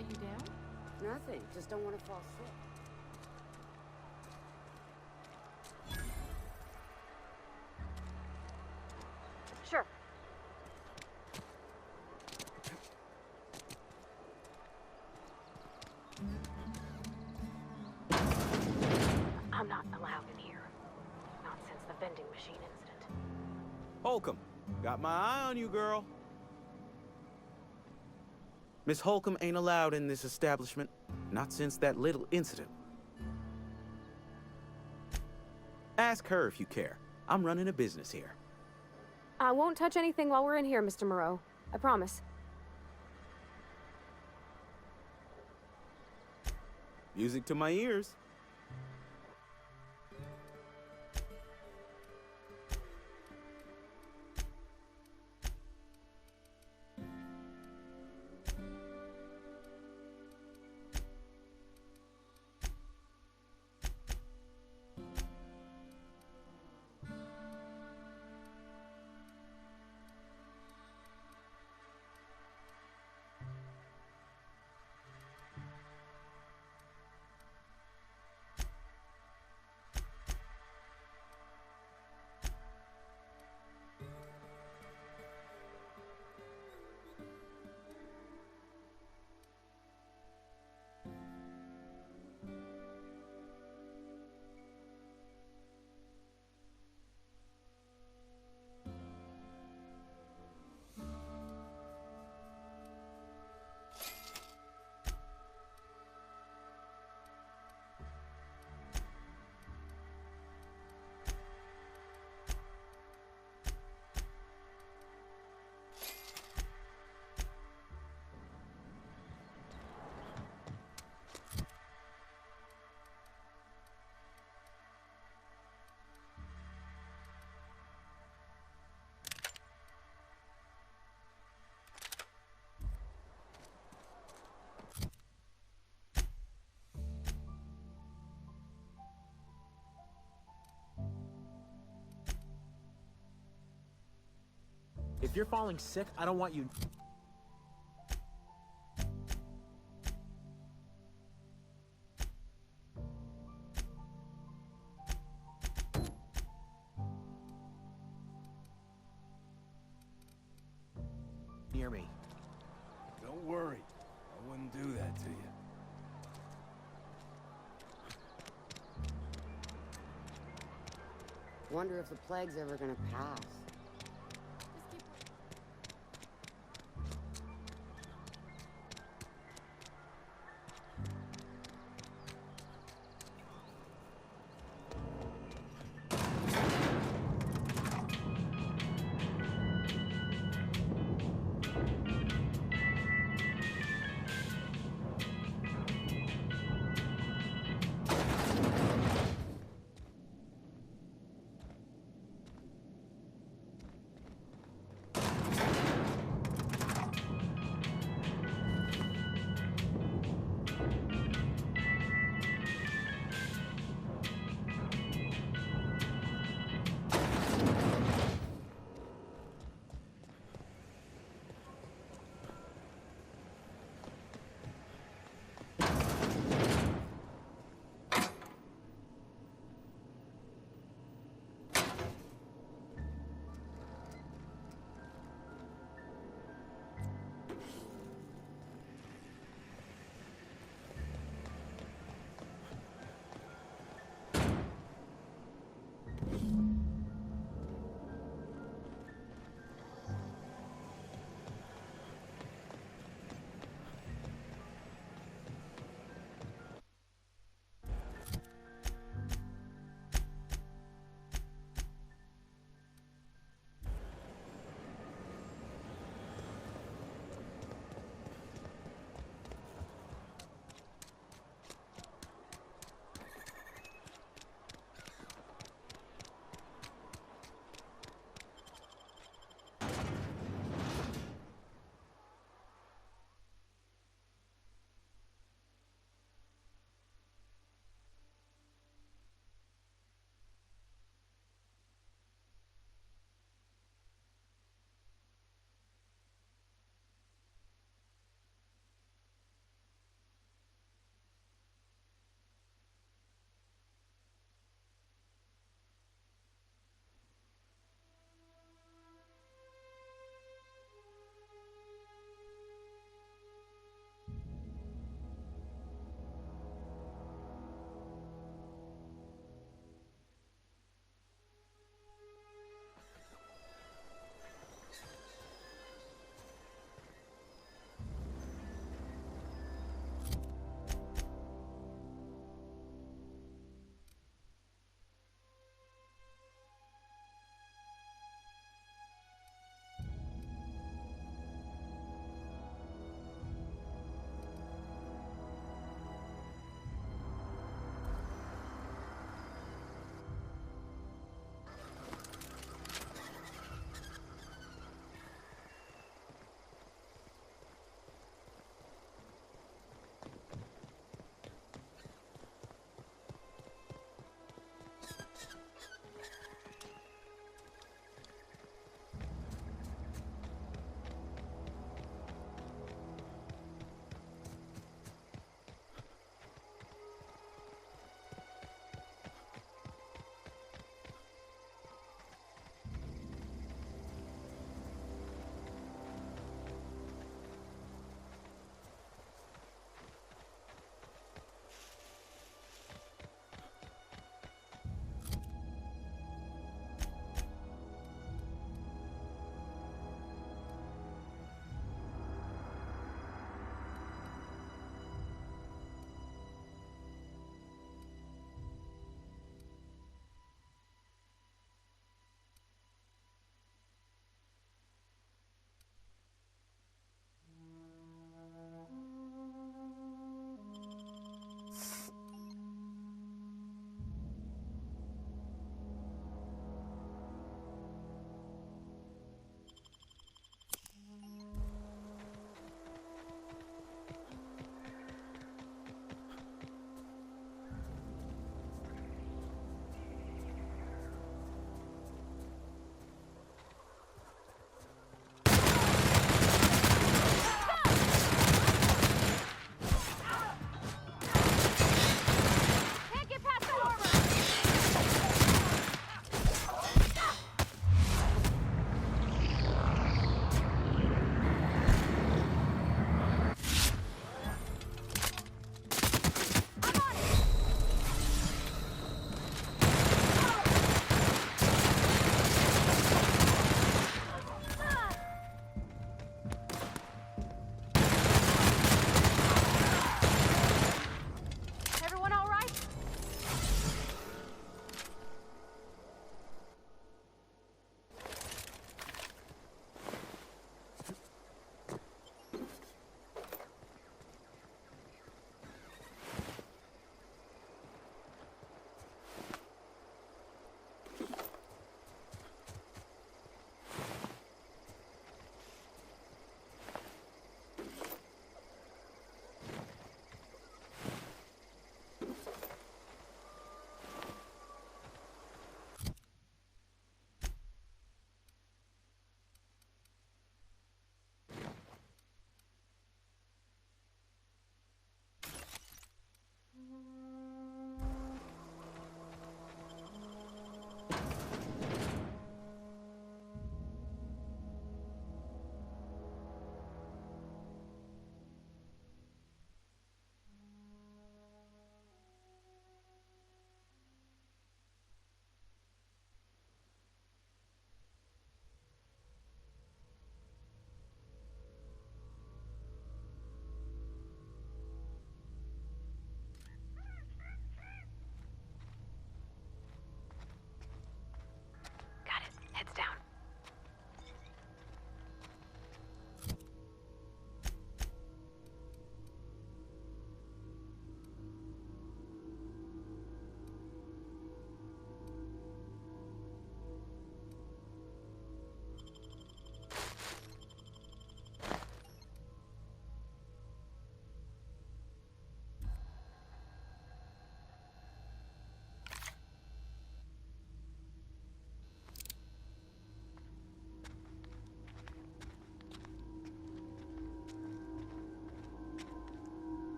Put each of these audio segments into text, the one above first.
got you down? Nothing. Just don't want to fall sick. Sure. I'm not allowed in here. Not since the vending machine incident. Holcomb, got my eye on you, girl. Miss Holcomb ain't allowed in this establishment. Not since that little incident. Ask her if you care. I'm running a business here. I won't touch anything while we're in here, Mr. Moreau. I promise. Music to my ears. If you're falling sick, I don't want you... near me. Don't worry. I wouldn't do that to you. Wonder if the plague's ever gonna pass.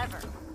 forever.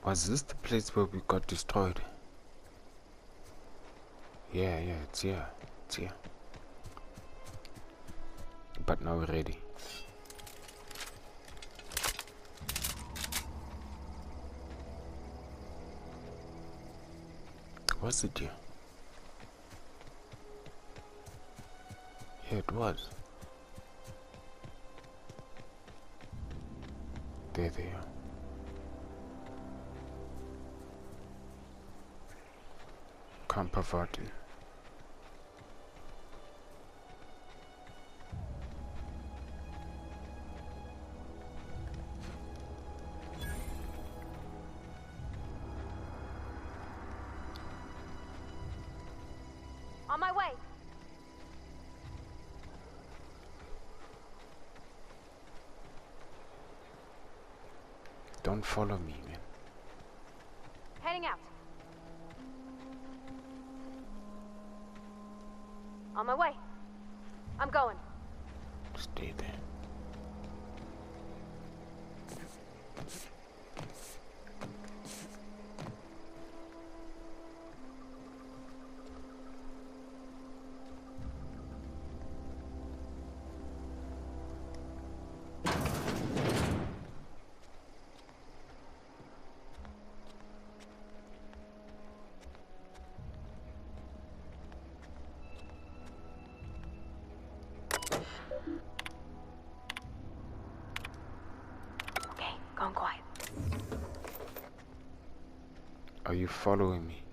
Was this the place where we got destroyed? Yeah, it's here. It's here. But now we're ready. Was it here? Yeah, it was. There they are. Campervati. On my way. Don't follow me, man. Heading out. On my way. I'm going. Stay there. Okay, going quiet. Are you following me?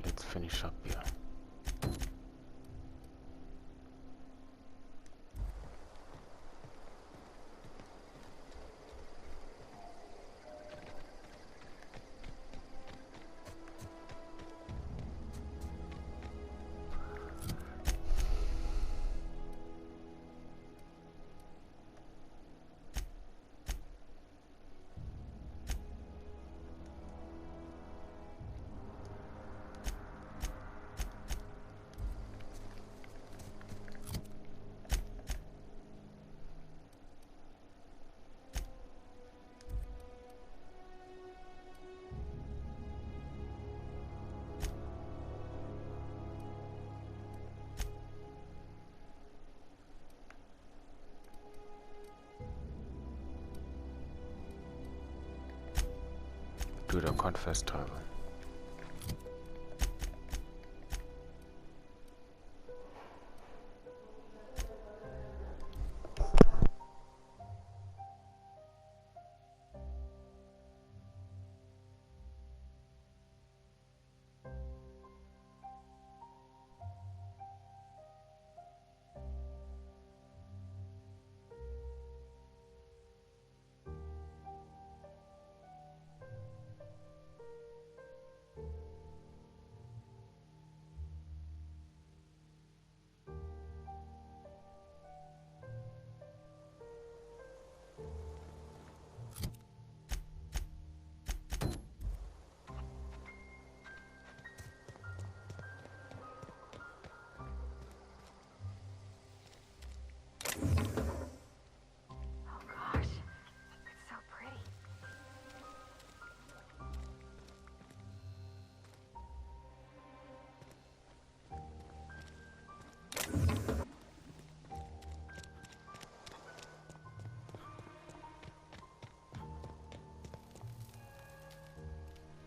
Let's finish up here. Dude, I can't fast travel. Oh gosh, it's so pretty.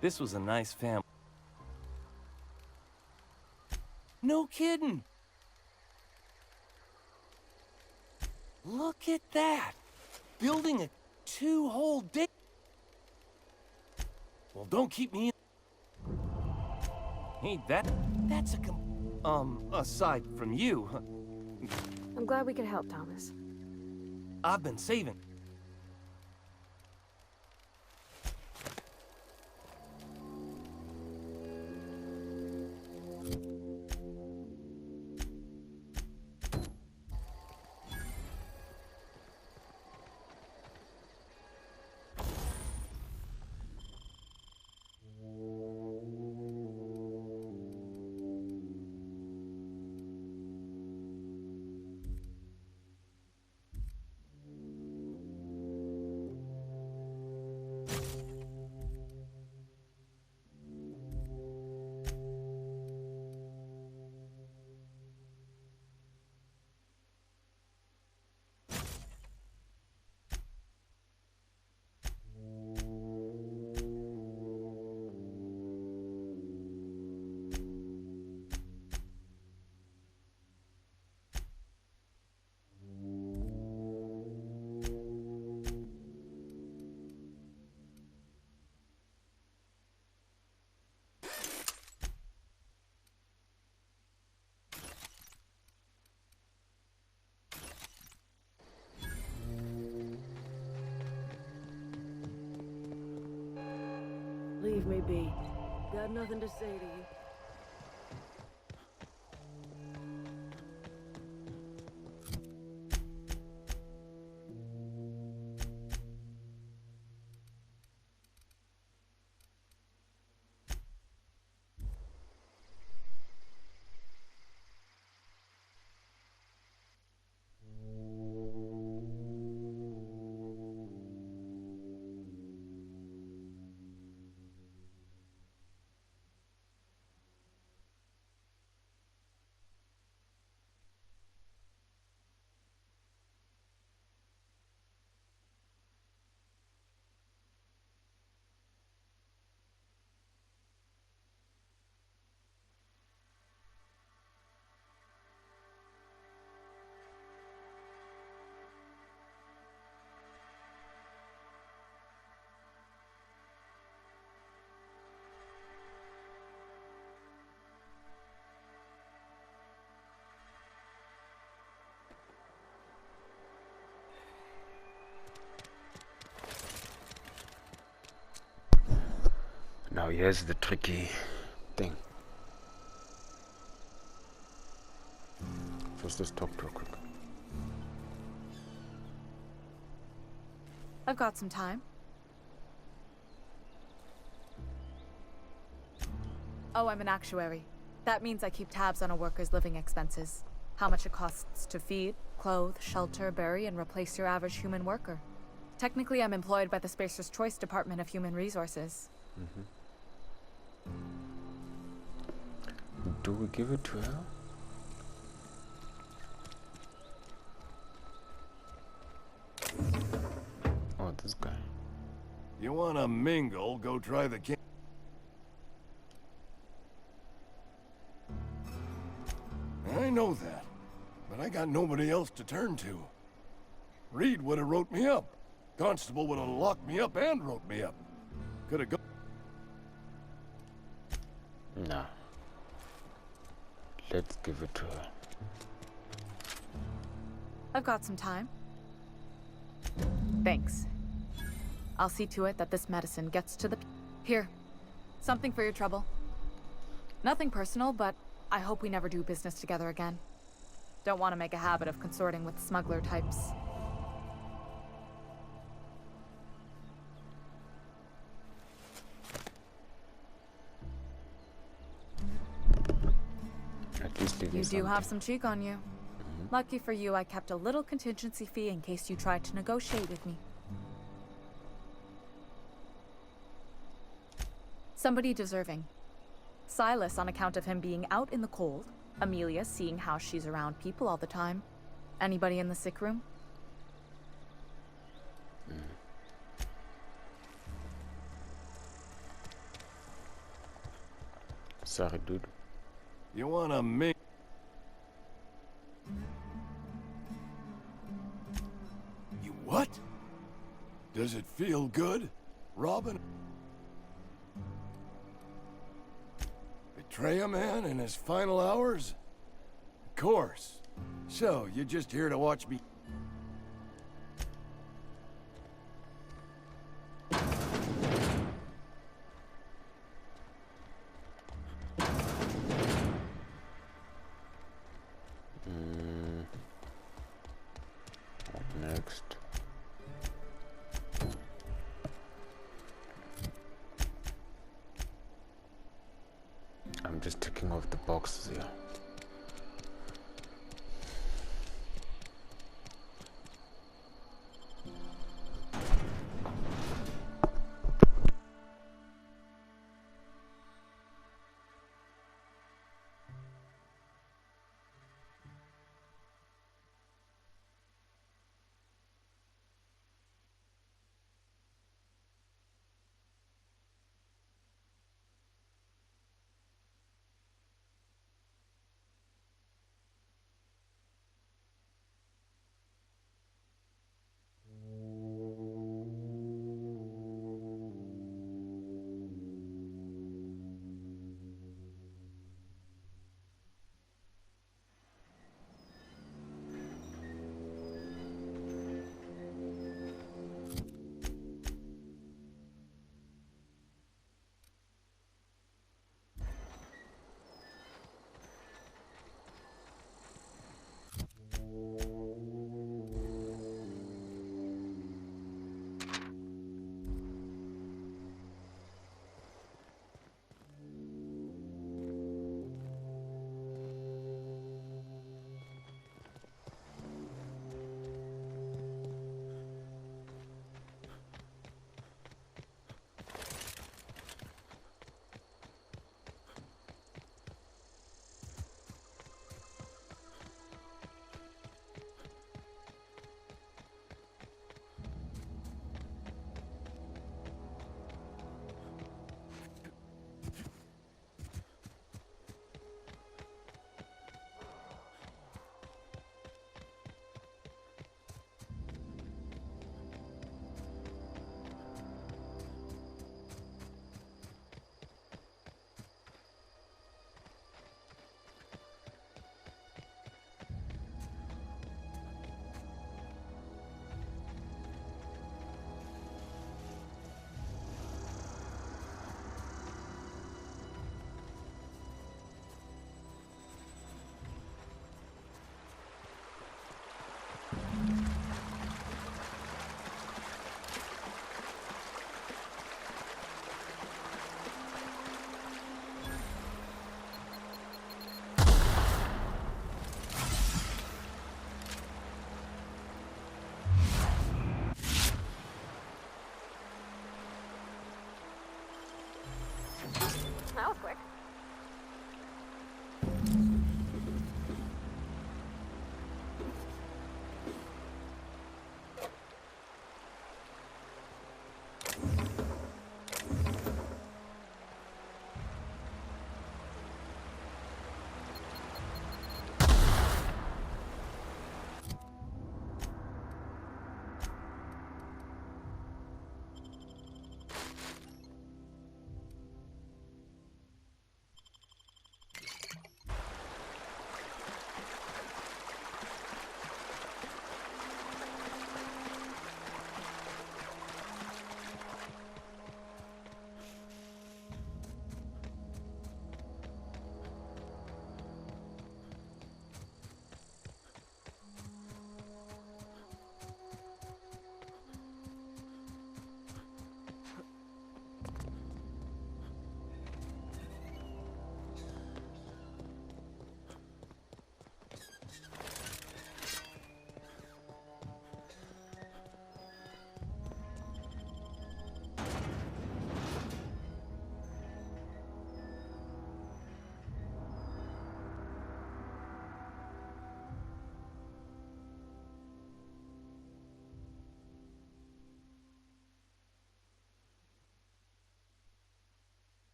This was a nice family. No kidding. Look at that! Building a 2 whole day. Well, don't keep me in. Hey, that's a aside from you, I'm glad we could help, Thomas. I've been saving. Leave me be. Got nothing to say to you. Now here's the tricky thing. Let's just talk real quick. I've got some time. Oh, I'm an actuary. That means I keep tabs on a worker's living expenses. How much it costs to feed, clothe, shelter, bury, and replace your average human worker. Technically, I'm employed by the Spacer's Choice Department of Human Resources. Do we give it to her? Oh, this guy. You wanna mingle, go try the I know that, but I got nobody else to turn to. Reed would have wrote me up. Constable would have locked me up and wrote me up. Could have gone. No. Let's give it to her. I've got some time. Thanks. I'll see to it that this medicine gets to the... Here. Something for your trouble. Nothing personal, but I hope we never do business together again. Don't want to make a habit of consorting with smuggler types. At least You do have some cheek on you. Lucky for you, I kept a little contingency fee in case you tried to negotiate with me. Somebody deserving. Silas on account of him being out in the cold. Amelia seeing how she's around people all the time. Anybody in the sick room? Sorry, dude. You wanna mingle? Does it feel good, Robin? Betray a man in his final hours? Of course. So, you're just here to watch me... What next? I'm just ticking off the boxes here.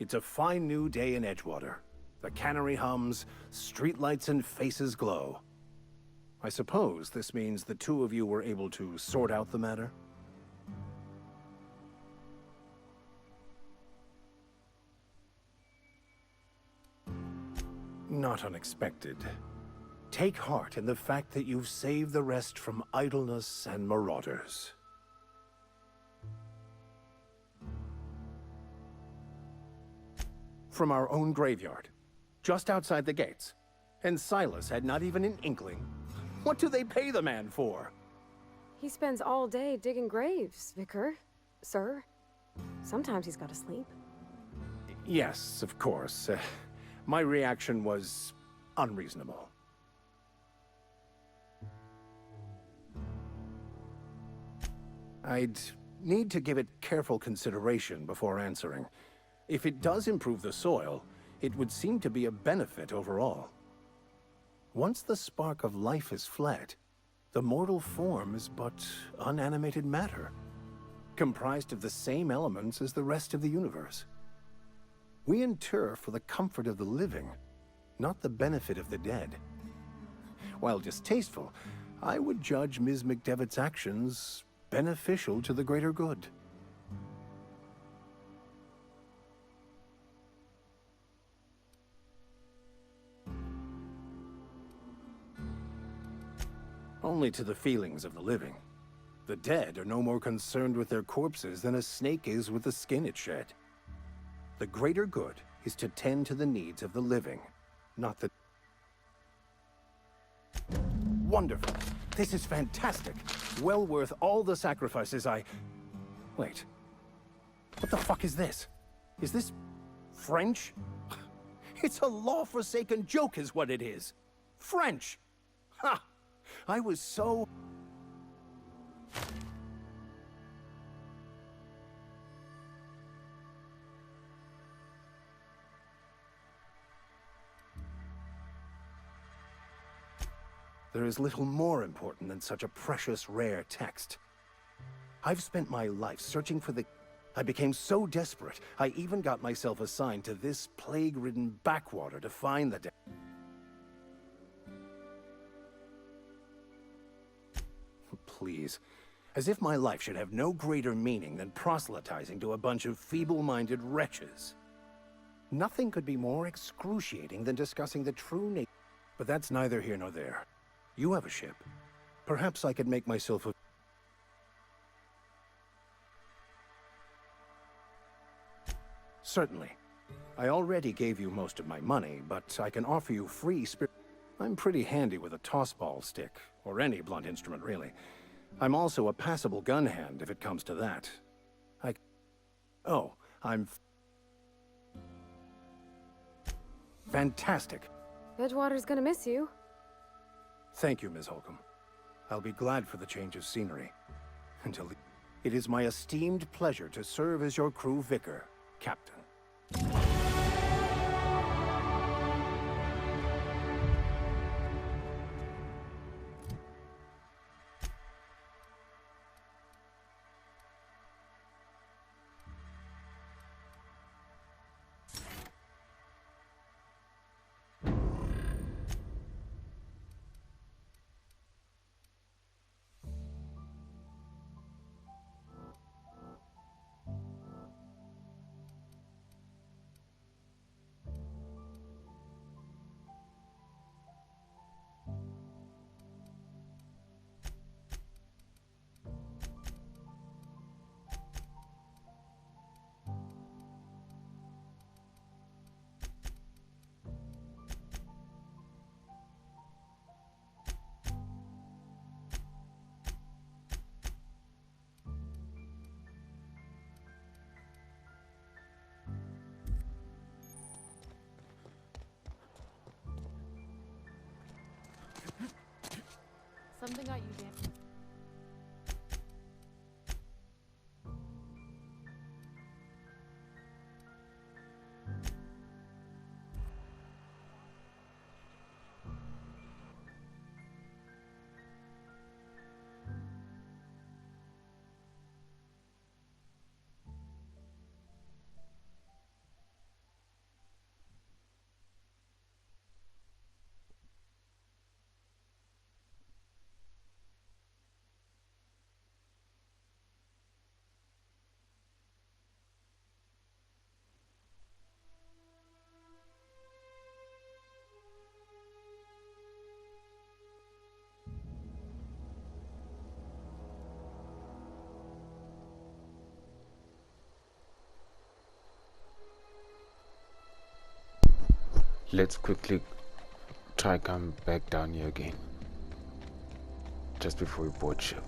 It's a fine new day in Edgewater. The cannery hums, streetlights and faces glow. I suppose this means the two of you were able to sort out the matter? Not unexpected. Take heart in the fact that you've saved the rest from idleness and marauders. From our own graveyard, just outside the gates. And Silas had not even an inkling. What do they pay the man for? He spends all day digging graves, Vicar. Sir. Sometimes he's gotta sleep. Yes, of course. My reaction was unreasonable. I'd need to give it careful consideration before answering. If it does improve the soil, it would seem to be a benefit overall. Once the spark of life is fled, the mortal form is but unanimated matter, comprised of the same elements as the rest of the universe. We inter for the comfort of the living, not the benefit of the dead. While distasteful, I would judge Ms. McDevitt's actions beneficial to the greater good. Only to the feelings of the living. The dead are no more concerned with their corpses than a snake is with the skin it shed. The greater good is to tend to the needs of the living, not the... Wonderful. This is fantastic. Well worth all the sacrifices I... Wait. What the fuck is this? Is this... French? It's a law-forsaken joke is what it is. French! Ha! I was so... There is little more important than such a precious, rare text. I've spent my life searching for the... I became so desperate, I even got myself assigned to this plague-ridden backwater to find the... Please. As if my life should have no greater meaning than proselytizing to a bunch of feeble-minded wretches. Nothing could be more excruciating than discussing the true nature. But that's neither here nor there. You have a ship. Perhaps I could make myself a... Certainly. I already gave you most of my money, but I can offer you free spirit... I'm pretty handy with a tossball stick, or any blunt instrument, really. I'm also a passable gun hand, if it comes to that. Oh, I'm... Fantastic. Edgewater's gonna miss you. Thank you, Ms. Holcomb. I'll be glad for the change of scenery. Until... It is my esteemed pleasure to serve as your crew vicar, Captain. Something got you, Dan. Let's quickly try come back down here again. Just before we board ship.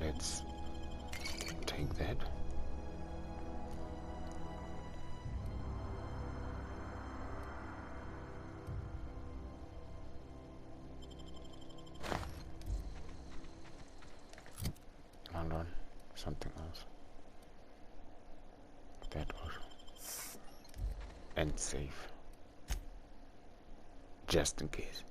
Let's take that. Hold on, something else. That also. And safe. Just in case.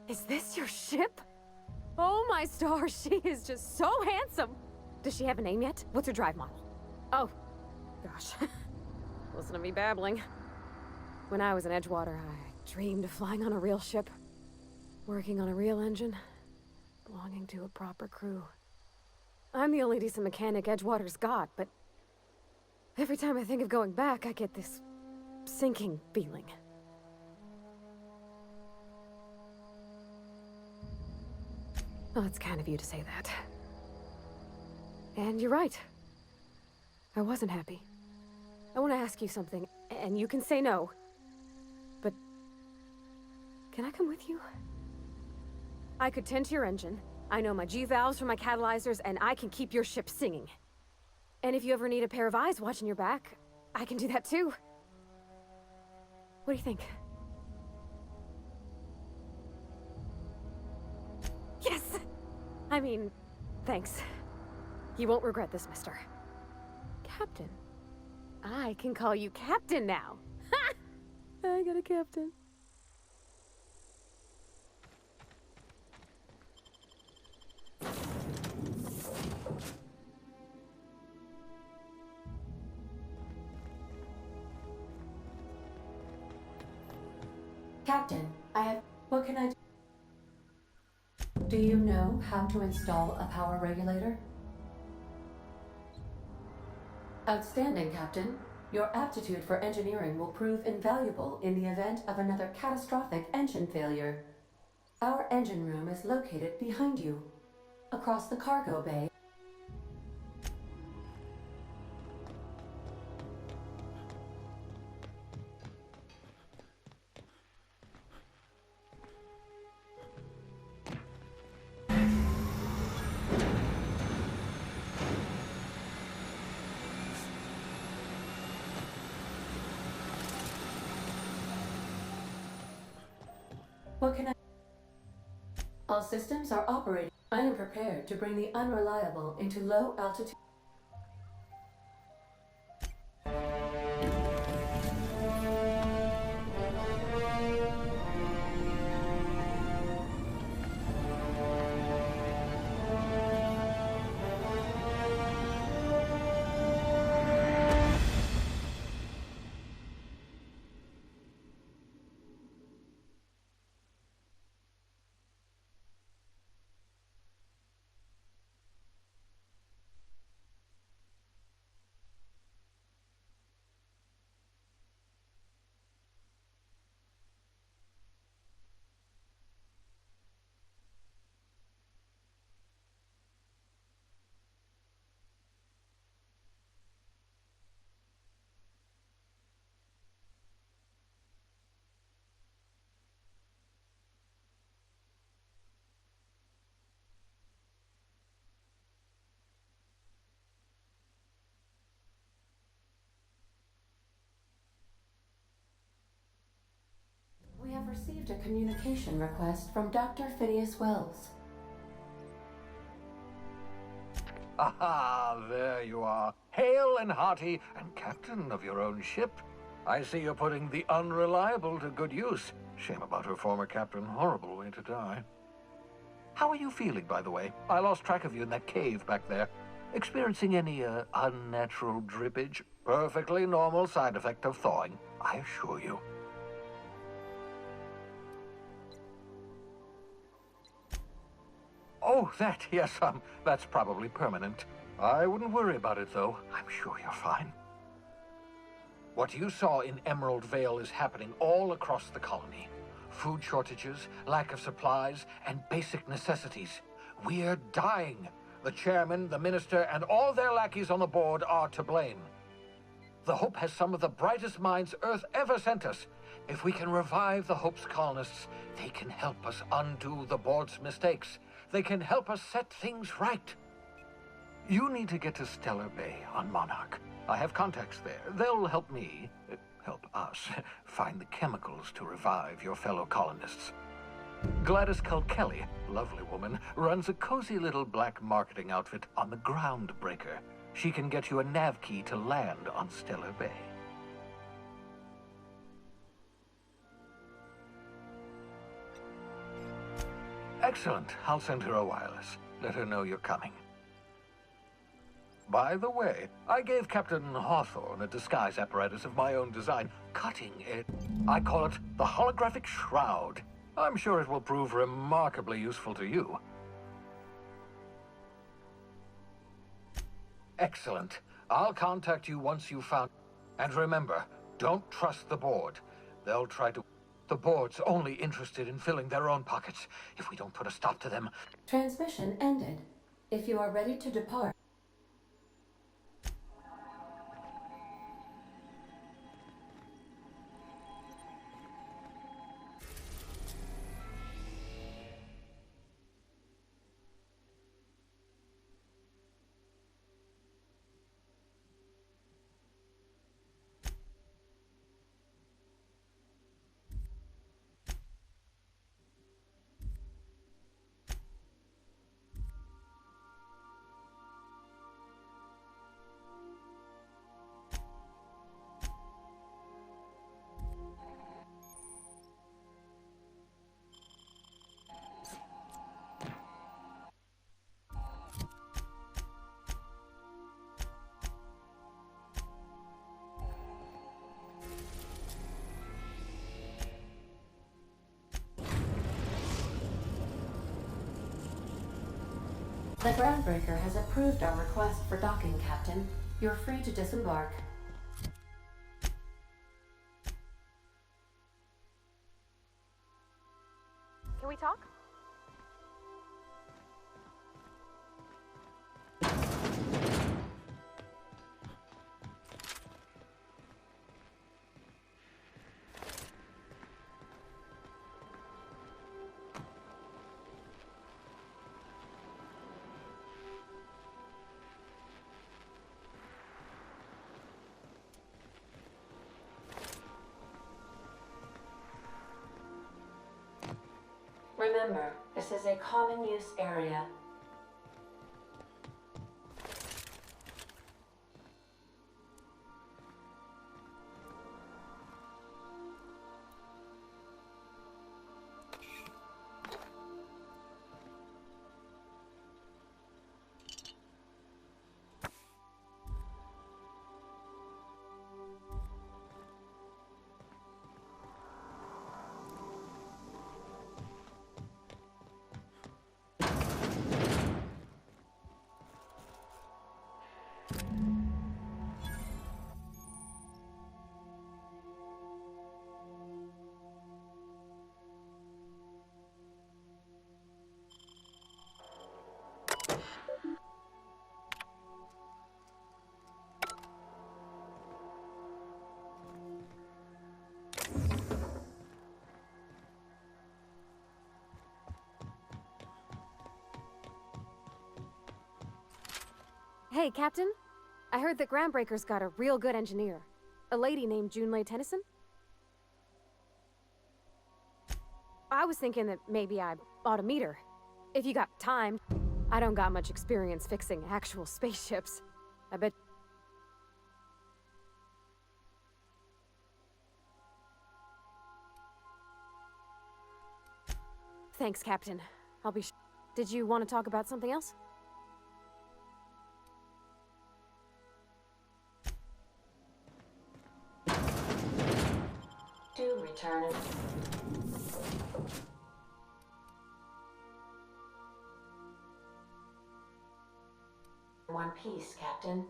Is this your ship? Oh my stars, she is just so handsome. Does she have a name yet? What's her drive model? Oh, gosh. Listen to me babbling. When I was in Edgewater, I dreamed of flying on a real ship, working on a real engine, belonging to a proper crew. I'm the only decent mechanic Edgewater's got, but every time I think of going back, I get this sinking feeling. Well, it's kind of you to say that. And you're right. I wasn't happy. I want to ask you something, and you can say no. But can I come with you? I could tend to your engine. I know my G-valves from my catalyzers, and I can keep your ship singing. And if you ever need a pair of eyes watching your back, I can do that too. What do you think? Yes! I mean, thanks. You won't regret this, mister. Captain. I can call you Captain now. Ha! I got a captain. Captain, what can I do? Do you know how to install a power regulator? Outstanding, Captain. Your aptitude for engineering will prove invaluable in the event of another catastrophic engine failure. Our engine room is located behind you, across the cargo bay. What can I... All systems are operating. I am prepared to bring the unreliable into low altitude. received a communication request from Dr. Phineas Wells. Aha, there you are. Hale and hearty, and captain of your own ship. I see you're putting the unreliable to good use. Shame about her former captain. Horrible way to die. How are you feeling, by the way? I lost track of you in that cave back there. Experiencing any, unnatural drippage? Perfectly normal side effect of thawing, I assure you. Oh, that, yes, that's probably permanent. I wouldn't worry about it, though. I'm sure you're fine. What you saw in Emerald Vale is happening all across the colony. Food shortages, lack of supplies, and basic necessities. We're dying. The chairman, the minister, and all their lackeys on the board are to blame. The Hope has some of the brightest minds Earth ever sent us. If we can revive the Hope's colonists, they can help us undo the board's mistakes. They can help us set things right. You need to get to Stellar Bay on Monarch. I have contacts there. They'll help me, help us, find the chemicals to revive your fellow colonists. Gladys Culkelly, lovely woman, runs a cozy little black marketing outfit on the Groundbreaker. She can get you a nav key to land on Stellar Bay. Excellent. I'll send her a wireless. Let her know you're coming. By the way, I gave Captain Hawthorne a disguise apparatus of my own design. Cutting it. I call it the Holographic Shroud. I'm sure it will prove remarkably useful to you. Excellent. I'll contact you once you've found... And remember, don't trust the board. They'll try to... The board's only interested in filling their own pockets. If we don't put a stop to them... Transmission ended. If you are ready to depart... The Groundbreaker has approved our request for docking, Captain. You're free to disembark. Can we talk? Remember, this is a common use area. Hey, Captain. I heard that Groundbreaker's got a real good engineer. A lady named Junlei Tennyson? I was thinking that maybe I ought to meet her. If you got time. I don't got much experience fixing actual spaceships. I bet... Thanks, Captain. I'll be Did you want to talk about something else? To return. One piece, Captain.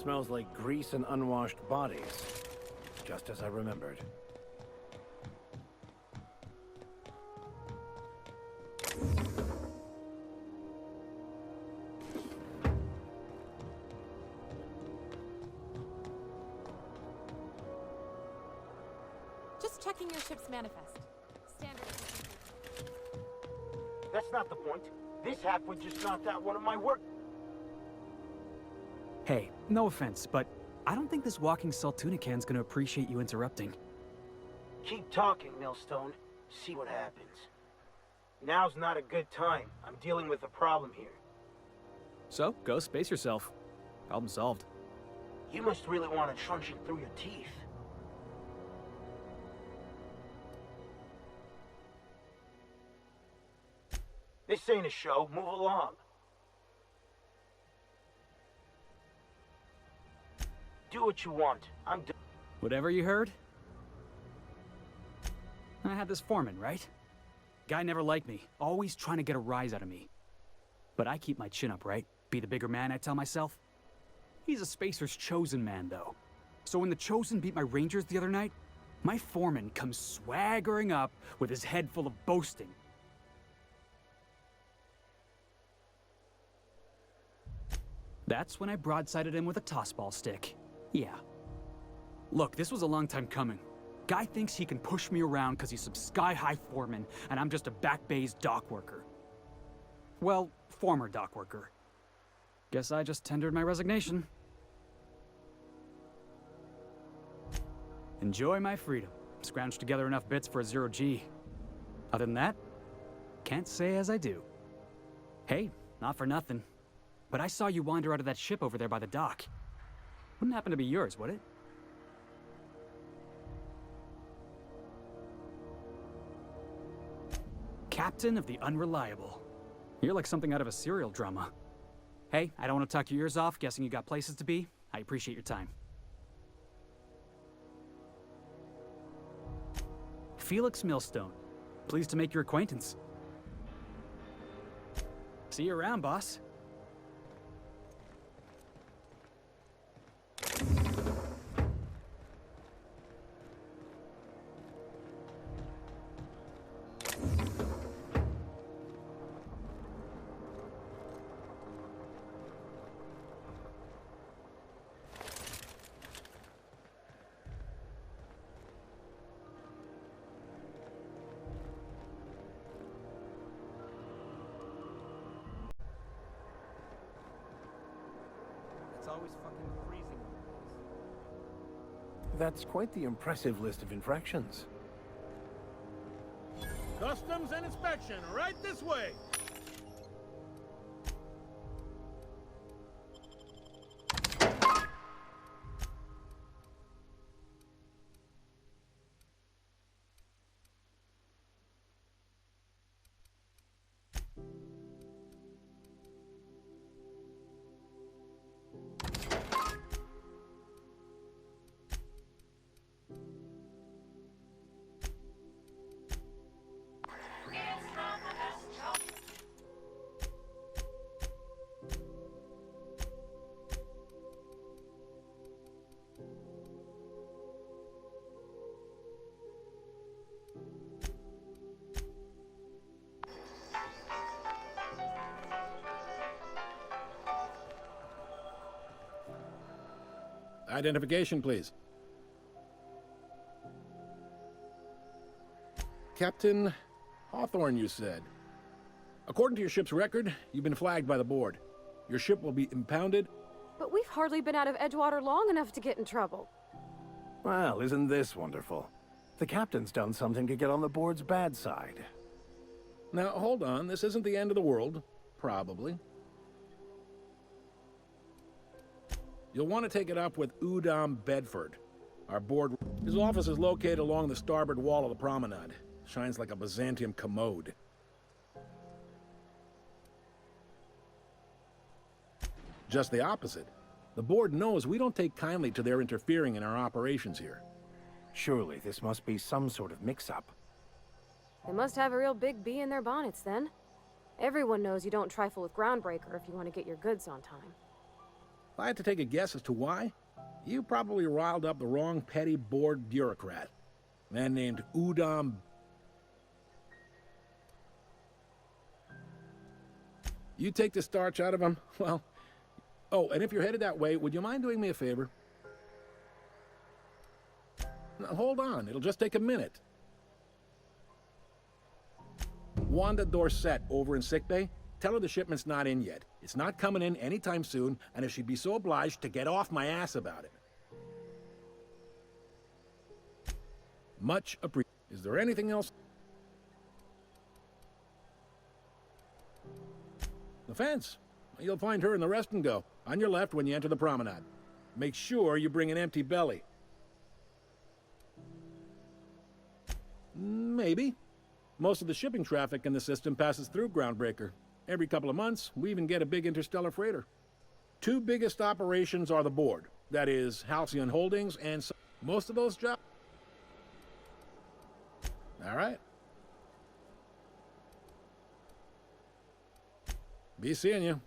Smells like grease and unwashed bodies. Just as I remembered. Just checking your ship's manifest. Standard. That's not the point. This halfwit just knocked out one of my work. Hey, no offense, but I don't think this walking Saltunican's gonna appreciate you interrupting. Keep talking, Millstone. See what happens. Now's not a good time. I'm dealing with a problem here. So, go space yourself. Problem solved. You must really want to truncheon through your teeth. This ain't a show. Move along. Do what you want. I'm done. Whatever you heard? I had this foreman, right? Guy never liked me, always trying to get a rise out of me. But I keep my chin up, right? Be the bigger man, I tell myself. He's a Spacer's chosen man, though. So when the Chosen beat my Rangers the other night, my foreman comes swaggering up with his head full of boasting. That's when I broadsided him with a tossball stick. Yeah. Look, this was a long time coming. Guy thinks he can push me around because he's some sky-high foreman, and I'm just a back bay's dock worker. Well, former dock worker. Guess I just tendered my resignation. Enjoy my freedom. Scrounged together enough bits for a 0G. Other than that, can't say as I do. Hey, not for nothing, but I saw you wander out of that ship over there by the dock. Wouldn't happen to be yours, would it? Captain of the Unreliable. You're like something out of a serial drama. Hey, I don't want to talk your ears off, guessing you got places to be. I appreciate your time. Felix Millstone. Pleased to make your acquaintance. See you around, boss. Always fucking freezing. That's quite the impressive list of infractions. Customs and inspection, right this way. Identification, please. Captain Hawthorne, you said. According to your ship's record, you've been flagged by the board. Your ship will be impounded. But we've hardly been out of Edgewater long enough to get in trouble. Well, isn't this wonderful? The captain's done something to get on the board's bad side. Now, hold on. This isn't the end of the world. Probably. You'll want to take it up with Udom Bedford. Our board... His office is located along the starboard wall of the promenade. Shines like a Byzantium commode. Just the opposite. The board knows we don't take kindly to their interfering in our operations here. Surely this must be some sort of mix-up. They must have a real big bee in their bonnets, then. Everyone knows you don't trifle with Groundbreaker if you want to get your goods on time. If I had to take a guess as to why, you probably riled up the wrong petty board bureaucrat. A man named Udom. You take the starch out of him, well... Oh, and if you're headed that way, would you mind doing me a favor? Now, hold on, it'll just take a minute. Wanda Dorset over in sickbay, tell her the shipment's not in yet. It's not coming in anytime soon, and if she'd be so obliged to get off my ass about it. Much appreciated. Is there anything else? The fence. You'll find her in the rest and go, on your left when you enter the promenade. Make sure you bring an empty belly. Maybe. Most of the shipping traffic in the system passes through Groundbreaker. Every couple of months, we even get a big interstellar freighter. Two biggest operations are the board. That is, Halcyon Holdings and... Most of those jobs... All right. Be seeing you.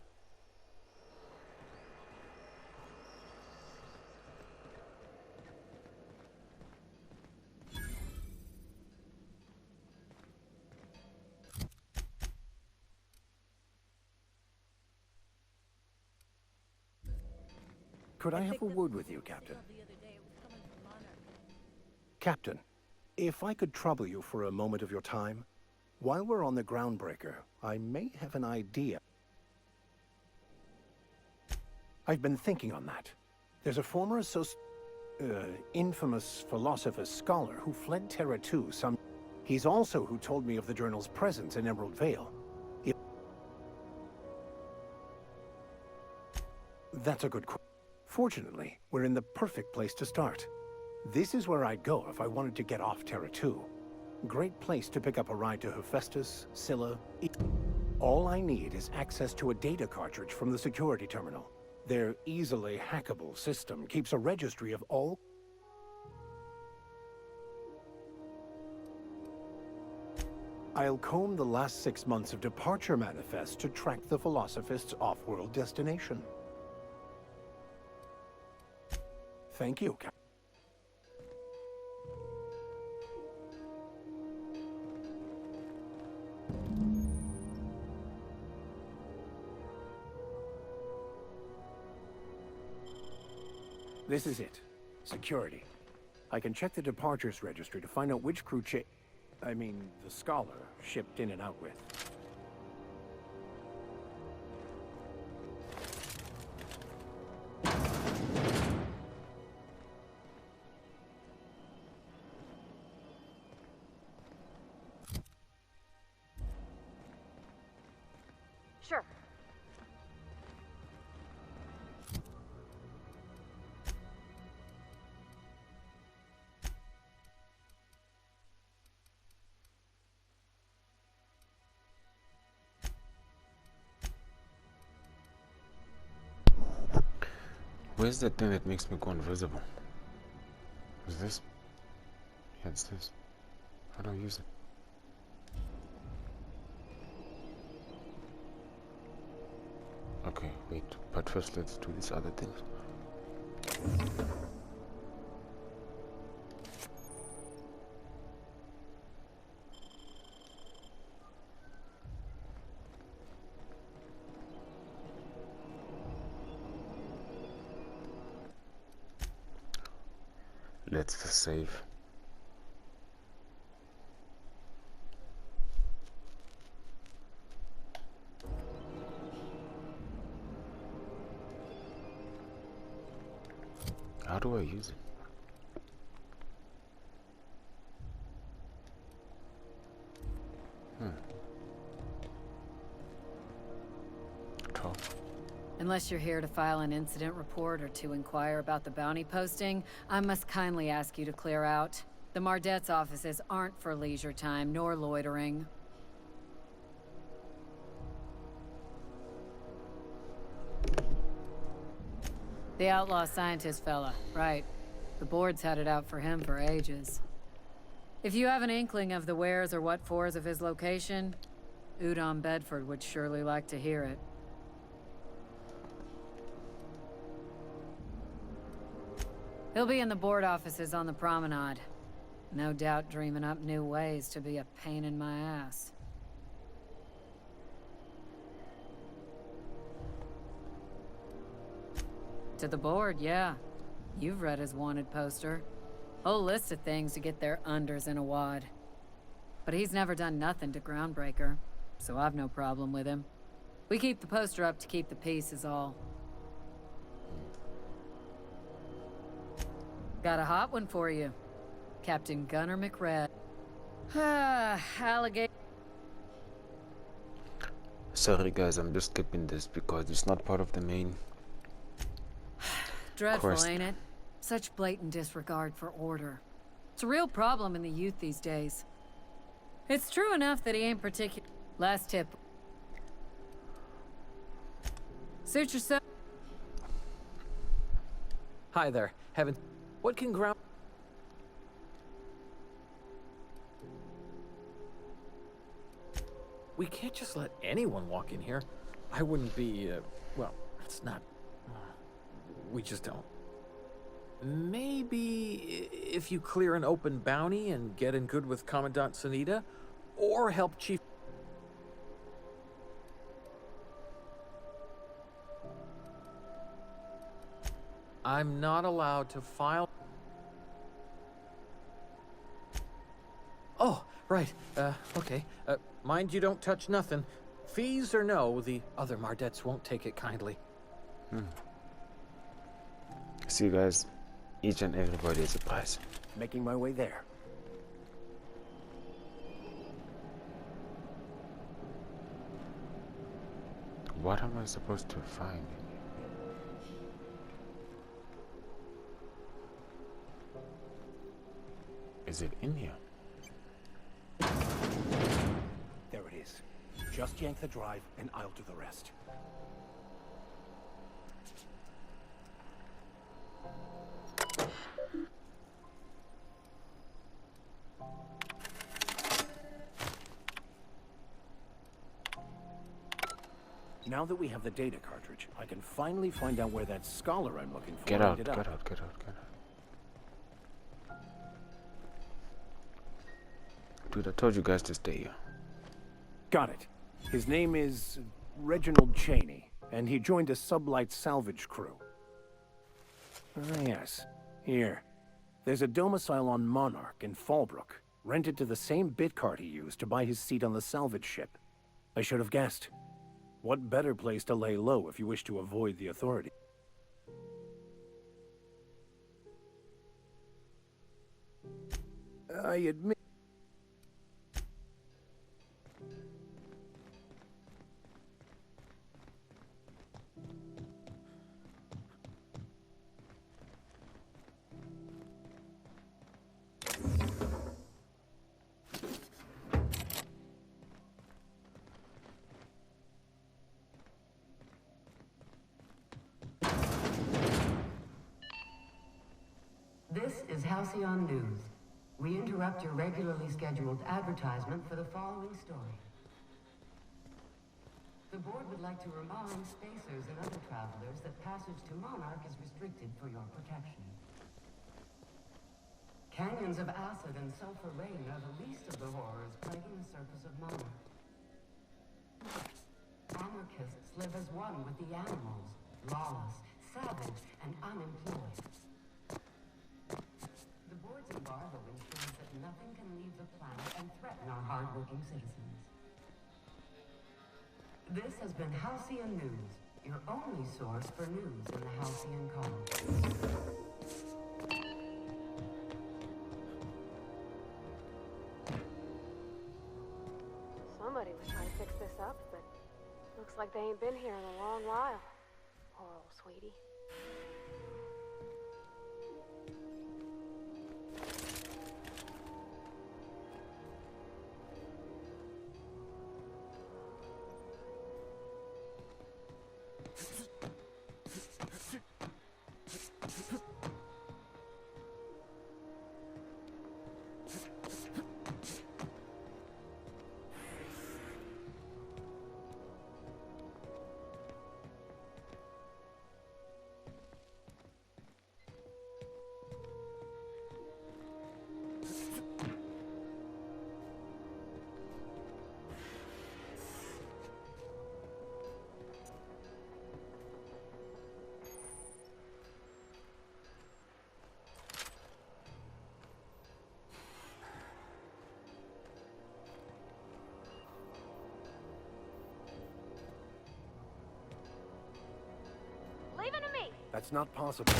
Could I have a word with you, Captain? Captain, if I could trouble you for a moment of your time, while we're on the Groundbreaker, I may have an idea. I've been thinking on that. There's a former infamous philosopher scholar who fled Terra 2 some... He's also who told me of the journal's presence in Emerald Vale. That's a good question. Fortunately, we're in the perfect place to start. This is where I'd go if I wanted to get off Terra 2. Great place to pick up a ride to Hephaestus, Scylla... All I need is access to a data cartridge from the security terminal. Their easily hackable system keeps a registry of all... I'll comb the last 6 months of departure manifests to track the Philosophist's off-world destination. Thank you, Captain. This is it. Security. I can check the departures registry to find out which crew the scholar shipped in and out with. Sure. Where's that thing that makes me go invisible? Is this? Yeah, it's this. How do I use it? Okay, wait, but first let's do these other things. Let's save. How do I use it? Unless you're here to file an incident report or to inquire about the bounty posting, I must kindly ask you to clear out. The Mardet's offices aren't for leisure time nor loitering. The outlaw scientist fella, right. The board's had it out for him for ages. If you have an inkling of the wheres or what-fors of his location, Udon Bedford would surely like to hear it. He'll be in the board offices on the promenade. No doubt dreaming up new ways to be a pain in my ass. To the board, yeah. You've read his wanted poster. Whole list of things to get their unders in a wad. But he's never done nothing to Groundbreaker, so I've no problem with him. We keep the poster up to keep the peace is all. Got a hot one for you. Captain Gunnar McRed. Alligator. Sorry guys, I'm just skipping this because it's not part of the main Dreadful, quest. ain't it? Such blatant disregard for order. It's a real problem in the youth these days. It's true enough that he ain't particular. Last tip. Suit yourself. Hi there. What can ground... We can't just let anyone walk in here. I wouldn't be, well, it's not... we just don't. Maybe if you clear an open bounty and get in good with Commandant Sunita, or help Chief... I'm not allowed to file... Oh, right. Okay. Mind you don't touch nothing. Fees or no, the other Mardets won't take it kindly. See you guys, each and everybody is a prize. Making my way there. What am I supposed to find? Is it in here? There it is. Just yank the drive, and I'll do the rest. Now that we have the data cartridge, I can finally find out where that scholar I'm looking for Get out, ended get up. out, get out, get out. Dude, I told you guys to stay here. Got it. His name is Reginald Cheney, and he joined a sublight salvage crew. Ah, yes. Here. There's a domicile on Monarch in Fallbrook, rented to the same bit card he used to buy his seat on the salvage ship. I should have guessed. What better place to lay low if you wish to avoid the authorities? I admit... This is Halcyon News. We interrupt your regularly scheduled advertisement for the following story. The board would like to remind spacers and other travelers that passage to Monarch is restricted for your protection. Canyons of acid and sulfur rain are the least of the horrors plaguing the surface of Monarch. Anarchists live as one with the animals, lawless, savage, and unemployed. embargo ensures that nothing can leave the planet and threaten our hard-working citizens. This has been Halcyon News, your only source for news in the Halcyon colonies. Somebody was trying to fix this up, but looks like they ain't been here in a long while. Poor old sweetie. Leave it to me! That's not possible.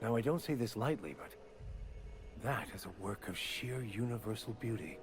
Now, I don't say this lightly, but that is a work of sheer universal beauty.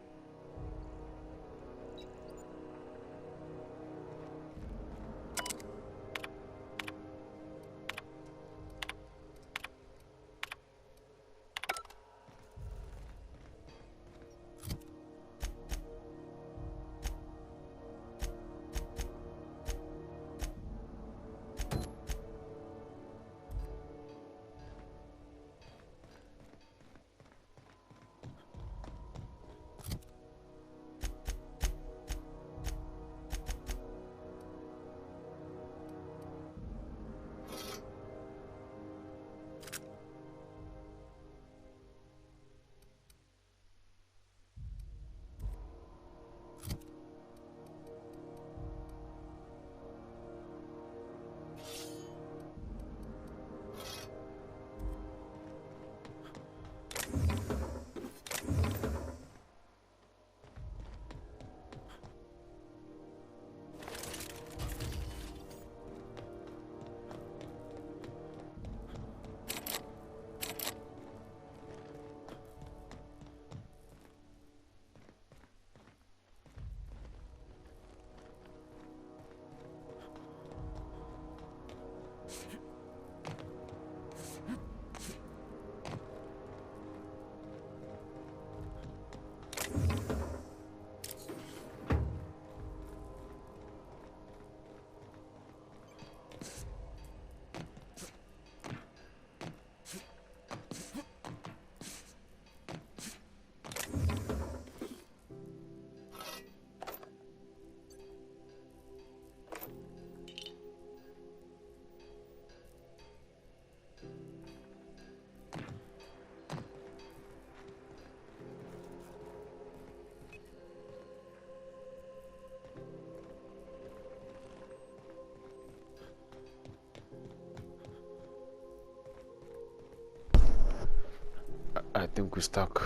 think we're stuck.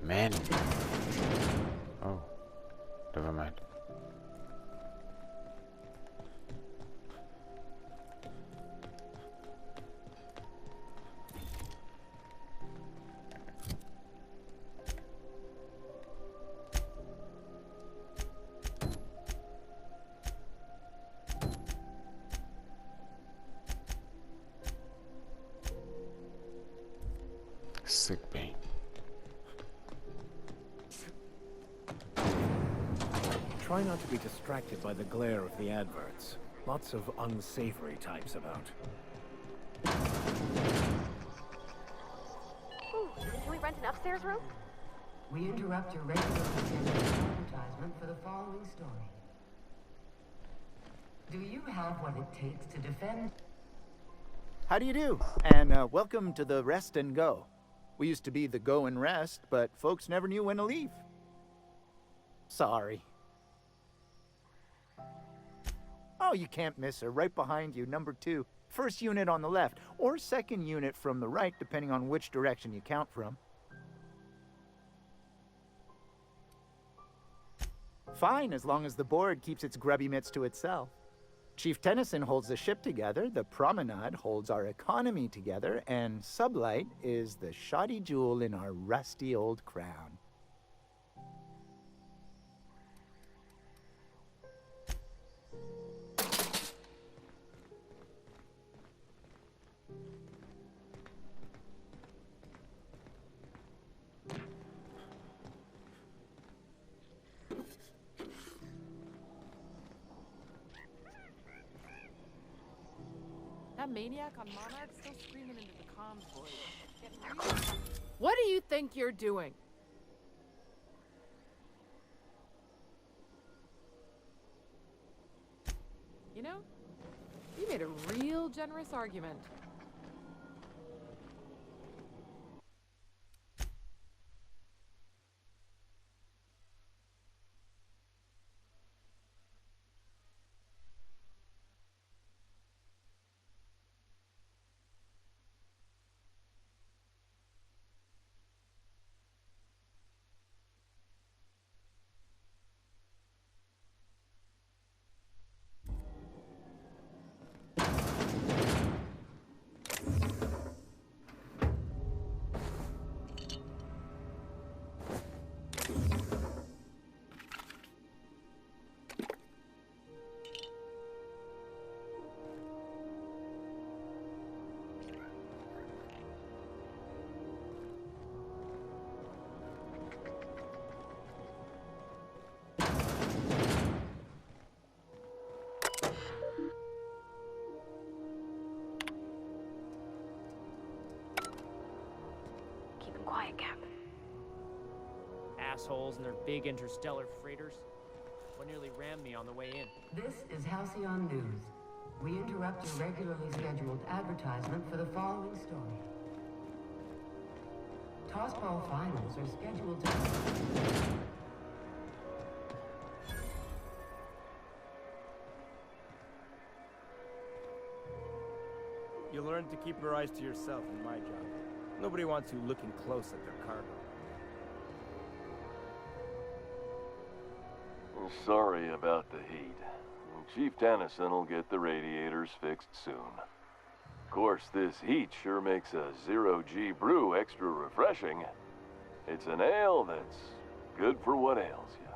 Man. Oh, never mind. Sick pain. Try not to be distracted by the glare of the adverts. Lots of unsavory types about. Ooh, can we rent an upstairs room? We interrupt your regularly scheduled advertisement for the following story. Do you have what it takes to defend? How do you do? And welcome to the Rest and Go. We used to be the Go and Rest, but folks never knew when to leave. Sorry. Oh, you can't miss her. Right behind you, number 2. First unit on the left, or second unit from the right, depending on which direction you count from. Fine, as long as the board keeps its grubby mitts to itself. Chief Tennyson holds the ship together, the Promenade holds our economy together, and Sublight is the shoddy jewel in our rusty old crown. That maniac on Monarch still screaming into the comms voice. What do you think you're doing? You know, you made a real generous argument. Quiet, Cap. Assholes and their big interstellar freighters. What nearly rammed me on the way in? This is Halcyon News. We interrupt your regularly scheduled advertisement for the following story. Tossball finals are scheduled to... You learn to keep your eyes to yourself in my job. Nobody wants you looking close at their cargo. Sorry about the heat. Chief Tennyson will get the radiators fixed soon. Of course, this heat sure makes a zero-G brew extra refreshing. It's an ale that's good for what ails you.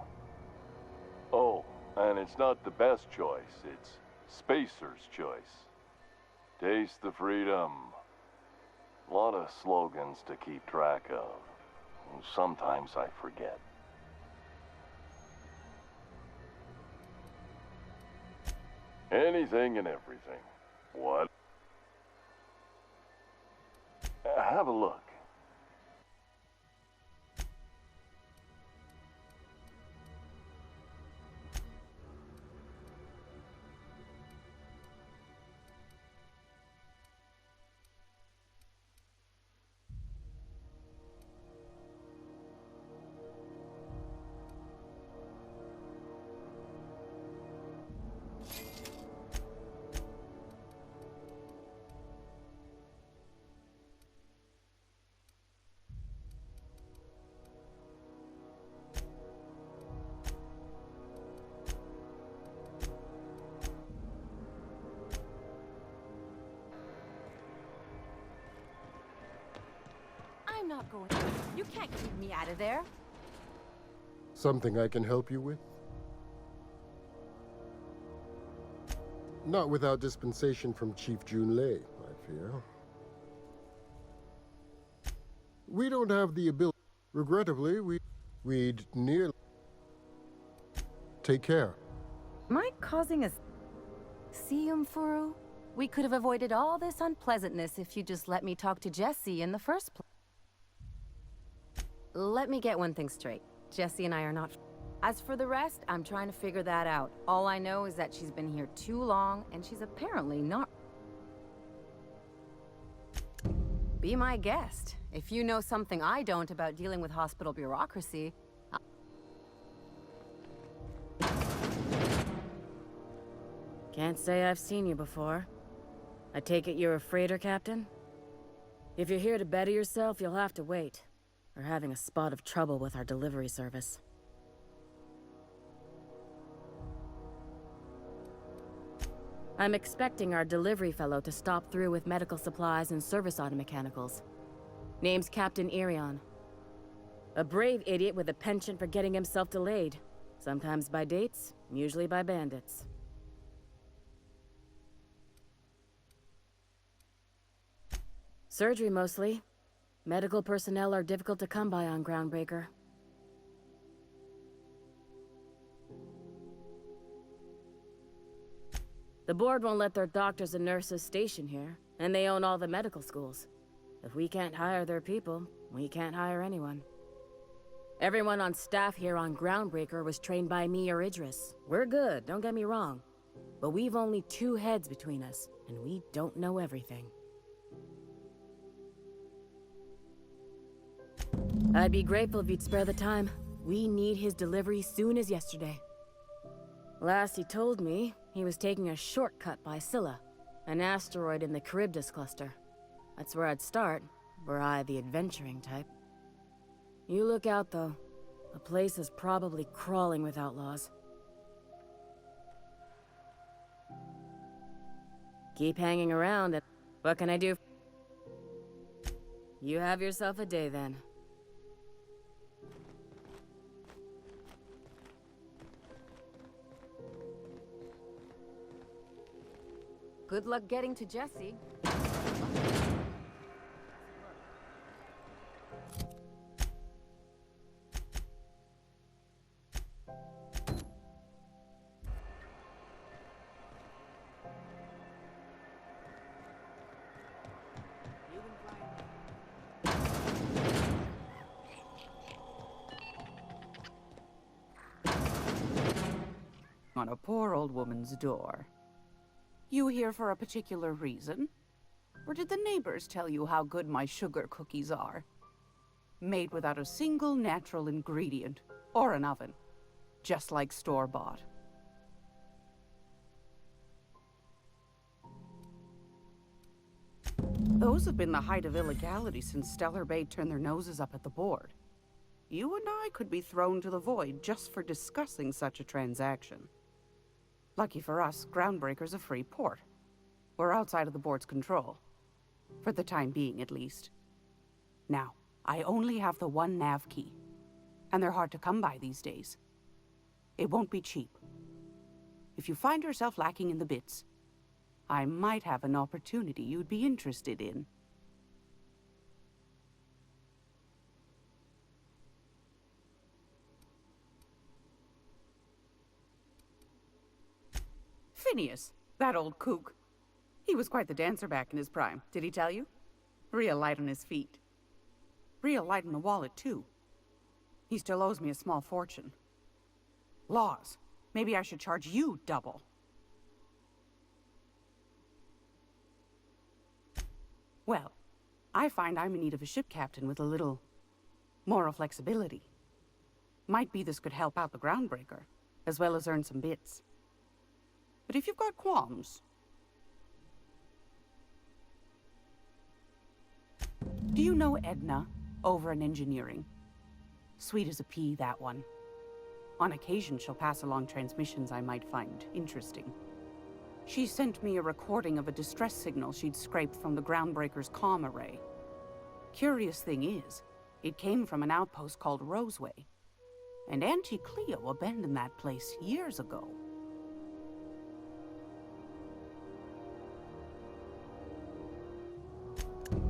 Oh, and it's not the best choice. It's Spacer's choice. Taste the freedom. A lot of slogans to keep track of. Sometimes I forget. Anything and everything. What? Have a look. I'm not going. You can't keep me out of there. Something I can help you with? Not without dispensation from Chief Junlei, I fear. We don't have the ability. Regrettably, we'd nearly... Take care. Am I causing a... See, Furu? We could have avoided all this unpleasantness if you just let me talk to Jessie in the first place. Let me get one thing straight. Jessie and I are not... As for the rest, I'm trying to figure that out. All I know is that she's been here too long, and she's apparently not... Be my guest. If you know something I don't about dealing with hospital bureaucracy... Can't say I've seen you before. I take it you're a freighter captain? If you're here to better yourself, you'll have to wait. We're having a spot of trouble with our delivery service. I'm expecting our delivery fellow to stop through with medical supplies and service auto mechanicals. Name's Captain Irion. A brave idiot with a penchant for getting himself delayed. Sometimes by dates, usually by bandits. Surgery mostly. Medical personnel are difficult to come by on Groundbreaker. The board won't let their doctors and nurses station here, and they own all the medical schools. If we can't hire their people, we can't hire anyone. Everyone on staff here on Groundbreaker was trained by me or Idris. We're good, don't get me wrong. But we've only 2 heads between us, and we don't know everything. I'd be grateful if you'd spare the time. We need his delivery soon as yesterday. Last he told me, he was taking a shortcut by Scylla, an asteroid in the Charybdis cluster. That's where I'd start, were I the adventuring type. You look out, though. The place is probably crawling with outlaws. Keep hanging around, and what can I do? You have yourself a day, then. Good luck getting to Jessie. On a poor old woman's door. You here for a particular reason? Or did the neighbors tell you how good my sugar cookies are? Made without a single natural ingredient, or an oven. Just like store-bought. Those have been the height of illegality since Stellar Bay turned their noses up at the board. You and I could be thrown to the void just for discussing such a transaction. Lucky for us, Groundbreaker's a free port. We're outside of the board's control. For the time being, at least. Now, I only have the 1 nav key. And they're hard to come by these days. It won't be cheap. If you find yourself lacking in the bits, I might have an opportunity you'd be interested in. Phineas, that old kook. He was quite the dancer back in his prime, did he tell you? Real light on his feet. Real light on the wallet, too. He still owes me a small fortune. Laws. Maybe I should charge you double. Well, I find I'm in need of a ship captain with a little moral flexibility. Might be this could help out the Groundbreaker, as well as earn some bits. But if you've got qualms... Do you know Edna, over in engineering? Sweet as a pea, that one. On occasion, she'll pass along transmissions I might find interesting. She sent me a recording of a distress signal she'd scraped from the Groundbreaker's comm array. Curious thing is, it came from an outpost called Roseway. And Auntie Cleo abandoned that place years ago.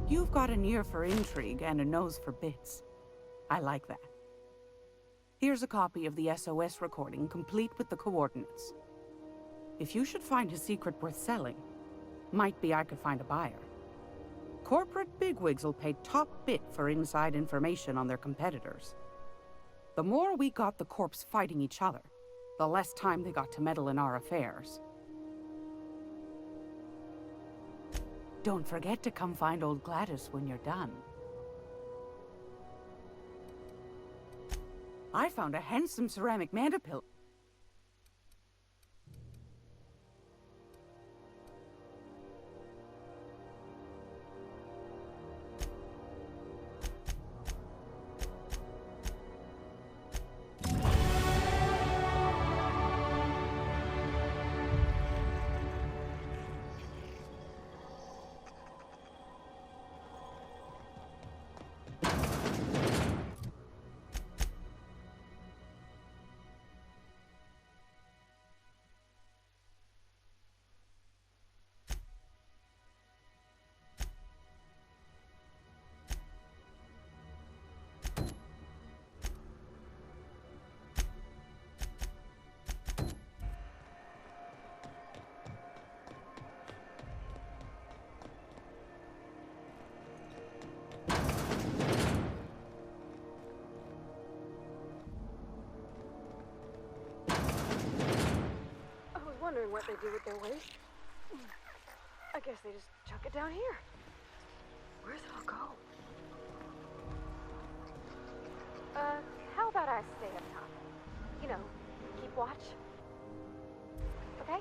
You've got an ear for intrigue and a nose for bits. I like that. Here's a copy of the SOS recording, complete with the coordinates. If you should find a secret worth selling, might be I could find a buyer. Corporate bigwigs will pay top bit for inside information on their competitors. The more we got the corps fighting each other, the less time they got to meddle in our affairs. Don't forget to come find old Gladys when you're done. I found a handsome ceramic mandapil. Wondering what they do with their waste. I guess they just chuck it down here. Where's it all go? How about I stay up top? You know, keep watch. Okay?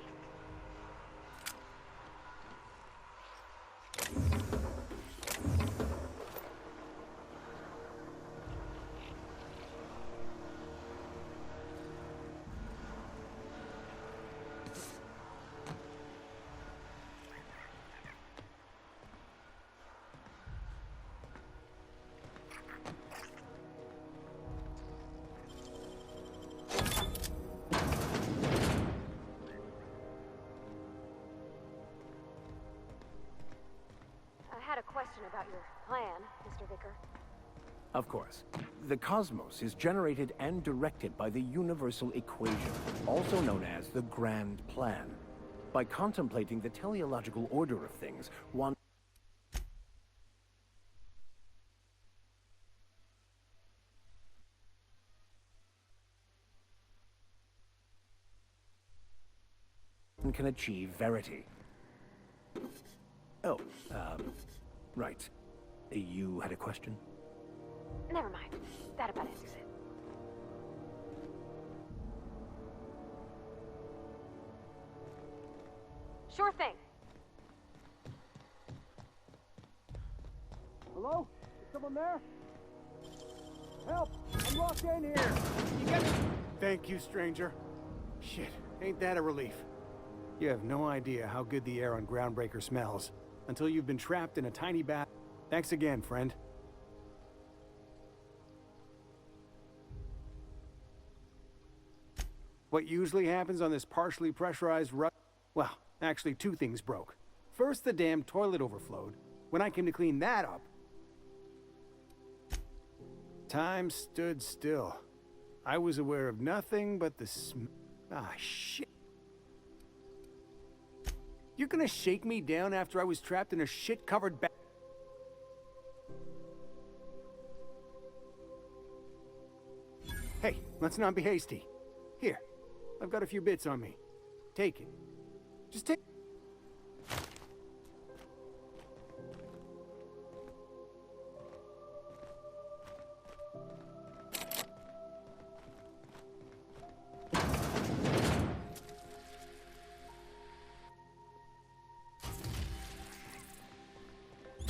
I had a question about your plan, Mr. Vicker. Of course. The cosmos is generated and directed by the universal equation, also known as the Grand Plan. By contemplating the teleological order of things, one can achieve verity. Oh, right. You had a question? Never mind. That about answers it. Sure thing. Hello? Is someone there? Help! I'm locked in here! You get me? Thank you, stranger. Shit, ain't that a relief? You have no idea how good the air on Groundbreaker smells until you've been trapped in a tiny bath. Thanks again, friend. What usually happens on this partially pressurized well, actually two things broke. First, the damn toilet overflowed. When I came to clean that up, time stood still. I was aware of nothing but the ah, shit. You're gonna shake me down after I was trapped in a shit-covered bag? Hey, let's not be hasty. Here, I've got a few bits on me. Take it. Just take...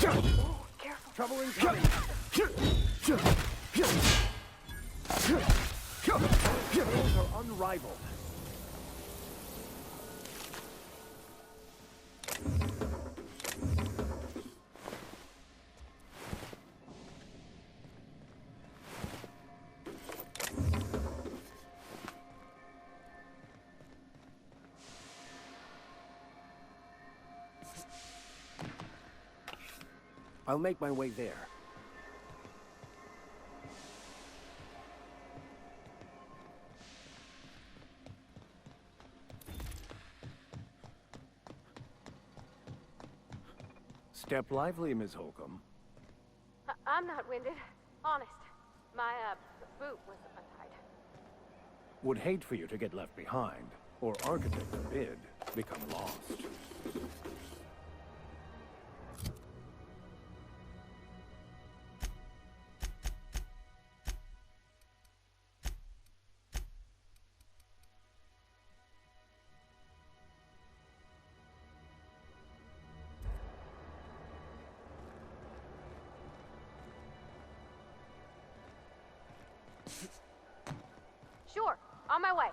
Oh, careful. Trouble incoming. Those are unrivaled. I'll make my way there. Step lively, Miss Holcomb. I'm not winded. Honest. My, boot was untied. Would hate for you to get left behind, or architect forbid, become lost. Sure, on my way.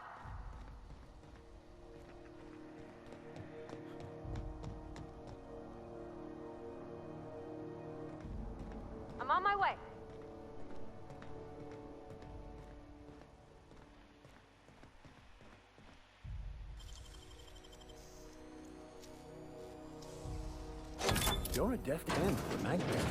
I'm on my way. You're a deft hand with the magnet.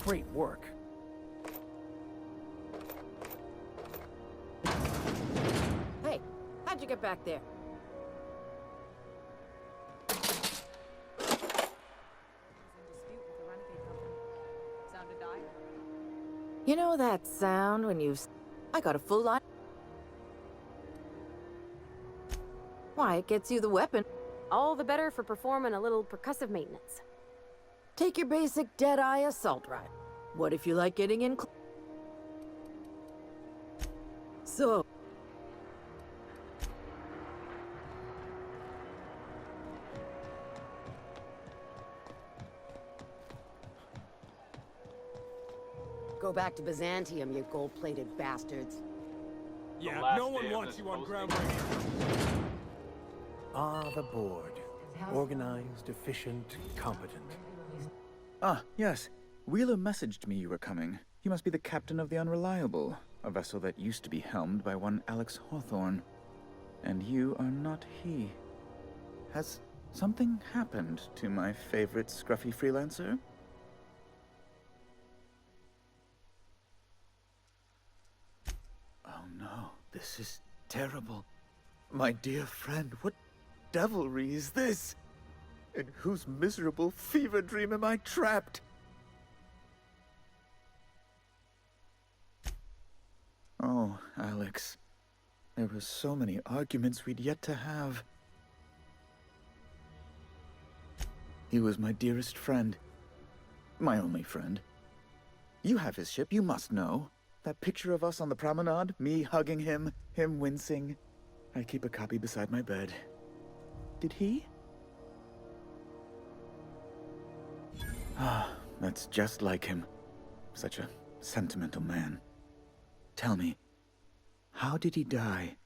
Great work. Hey, how'd you get back there? You know that sound when you... I got a full line. Why, it gets you the weapon. All the better for performing a little percussive maintenance. Take your basic Deadeye assault rifle. What if you like getting in So... Go back to Byzantium, you gold-plated bastards. Yeah, no one wants you on groundbreaking. Ah, the board. Organized, efficient, competent. Ah, yes. Wheeler messaged me you were coming. You must be the captain of the Unreliable, a vessel that used to be helmed by one Alex Hawthorne. And you are not he. Has something happened to my favorite scruffy freelancer? Oh no, this is terrible. My dear friend, what devilry is this? In whose miserable fever dream am I trapped? Oh, Alex. There were so many arguments we'd yet to have. He was my dearest friend. My only friend. You have his ship, you must know. That picture of us on the promenade, me hugging him, him wincing. I keep a copy beside my bed. Did he? Ah, that's just like him. Such a sentimental man. Tell me, how did he die?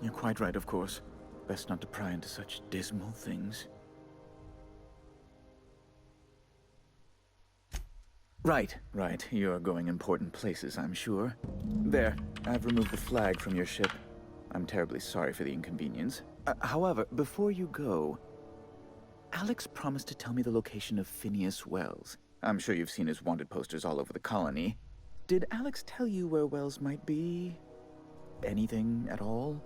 You're quite right, of course. Best not to pry into such dismal things. Right. You're going important places, I'm sure. There, I've removed the flag from your ship. I'm terribly sorry for the inconvenience. However, before you go, Alex promised to tell me the location of Phineas Wells. I'm sure you've seen his wanted posters all over the colony. Did Alex tell you where Wells might be? Anything at all?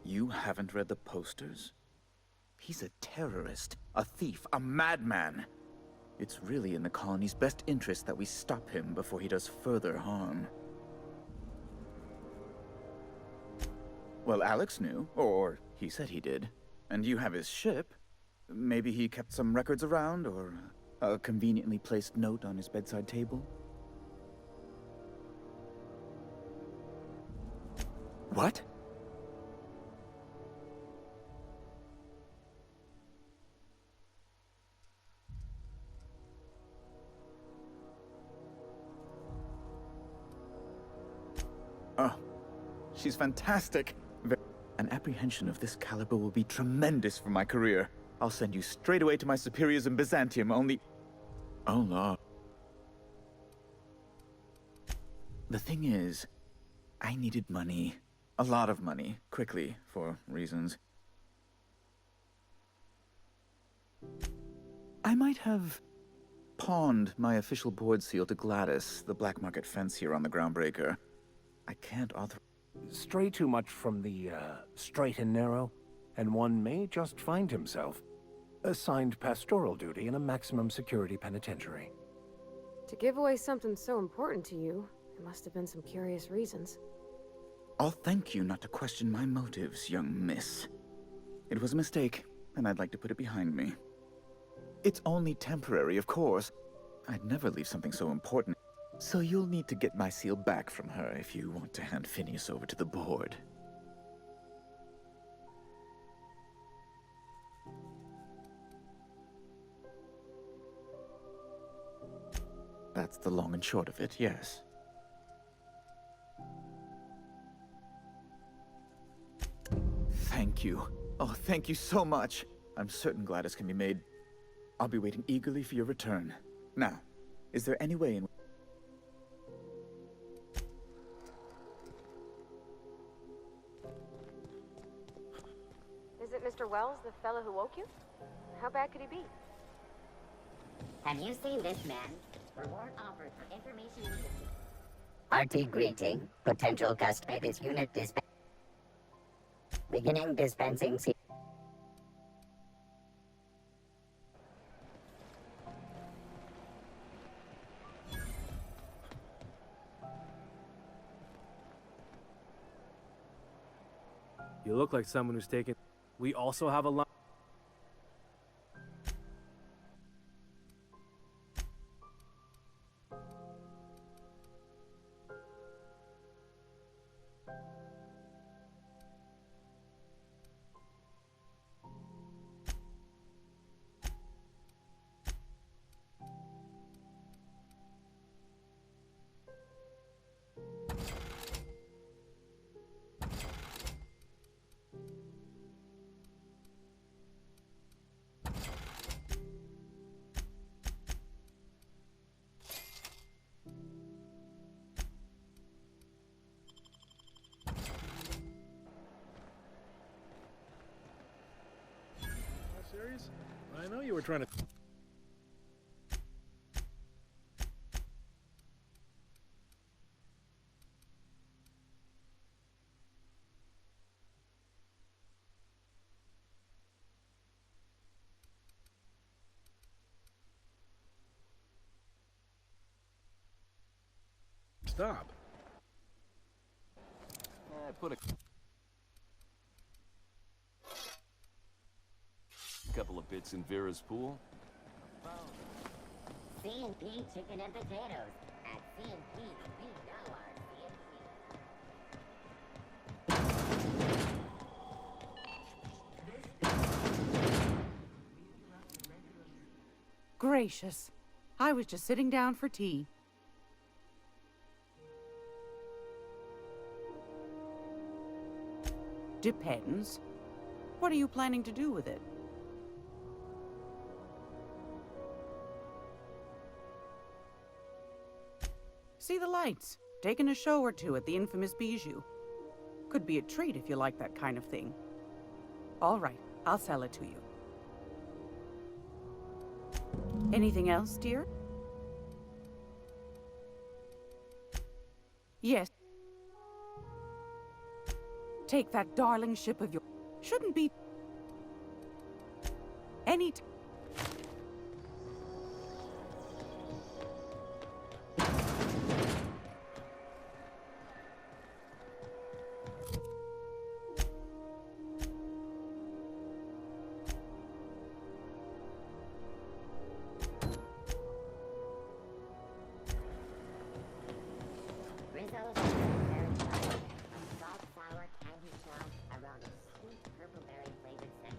You haven't read the posters? He's a terrorist, a thief, a madman. It's really in the colony's best interest that we stop him before he does further harm. Well, Alex knew, or he said he did. And you have his ship. Maybe he kept some records around, or a conveniently placed note on his bedside table? What? Oh, she's fantastic. An apprehension of this caliber will be tremendous for my career. I'll send you straight away to my superiors in Byzantium, only... Oh, no. The thing is, I needed money. A lot of money, quickly, for reasons. I might have pawned my official board seal to Gladys, the black market fence here on the Groundbreaker. I can't author... Stray too much from the, straight and narrow, and one may just find himself assigned pastoral duty in a maximum security penitentiary. To give away something so important to you, there must have been some curious reasons. I'll thank you not to question my motives, young miss. It was a mistake, and I'd like to put it behind me. It's only temporary, of course. I'd never leave something so important. So you'll need to get my seal back from her if you want to hand Phineas over to the board. That's the long and short of it, yes. Thank you. Oh, thank you so much. I'm certain Gladys can be made. I'll be waiting eagerly for your return. Now, is there any way in... Is it Mr. Wells, the fellow who woke you? How bad could he be? Have you seen this man? Reward offered for information. RT greeting. Potential customers unit beginning dispensing. You look like someone who's taken... We also have a line... Serious? I know you were trying to... Stop. Put a couple of bits in Vera's pool. C&P chicken and potatoes. At C&P, we know our Gracious. I was just sitting down for tea. Depends. What are you planning to do with it? See the lights. Taking a show or two at the infamous Bijou. Could be a treat if you like that kind of thing. All right, I'll sell it to you. Anything else, dear? Yes. Take that darling ship of yours. Shouldn't be any Rizzo's very fine. Salt, sour, tangy shell around a sweet purple berry flavored center.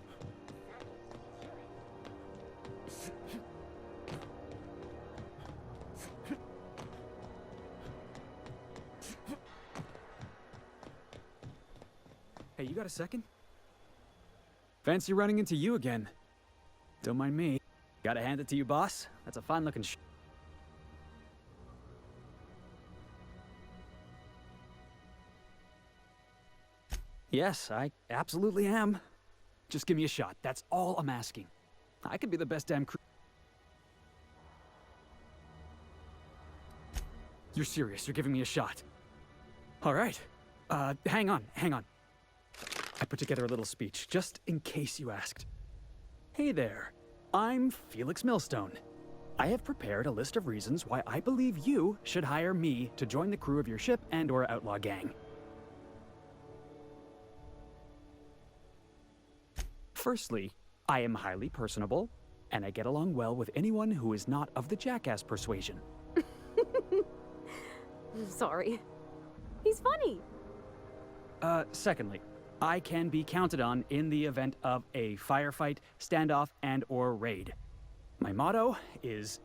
Hey, you got a second? Fancy running into you again. Don't mind me. Gotta hand it to you, boss. That's a fine-looking Yes, I absolutely am. Just give me a shot. That's all I'm asking. I could be the best damn crew. You're serious. You're giving me a shot. All right. Hang on. I put together a little speech, just in case you asked. Hey there. I'm Felix Millstone. I have prepared a list of reasons why I believe you should hire me to join the crew of your ship and/or outlaw gang. Firstly, I am highly personable, and I get along well with anyone who is not of the jackass persuasion. I'm sorry. He's funny. Secondly, I can be counted on in the event of a firefight, standoff, and/or raid. My motto is,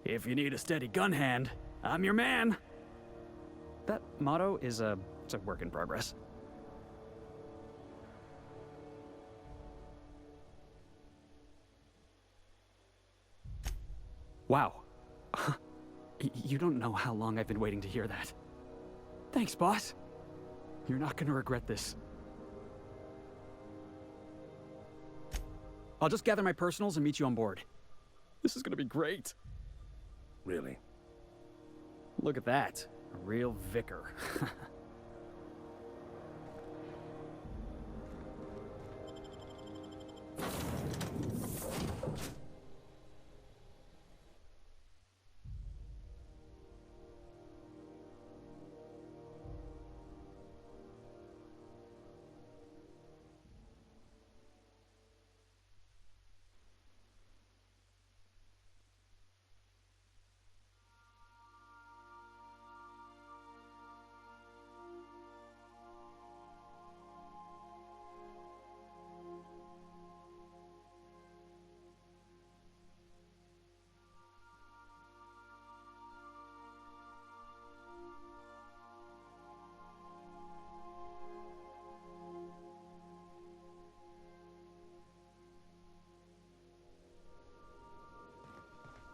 if you need a steady gun hand, I'm your man. That motto is it's a work in progress. Wow. You don't know how long I've been waiting to hear that. Thanks, boss. You're not gonna regret this. I'll just gather my personals and meet you on board. This is gonna be great. Really? Look at that. A real vicar.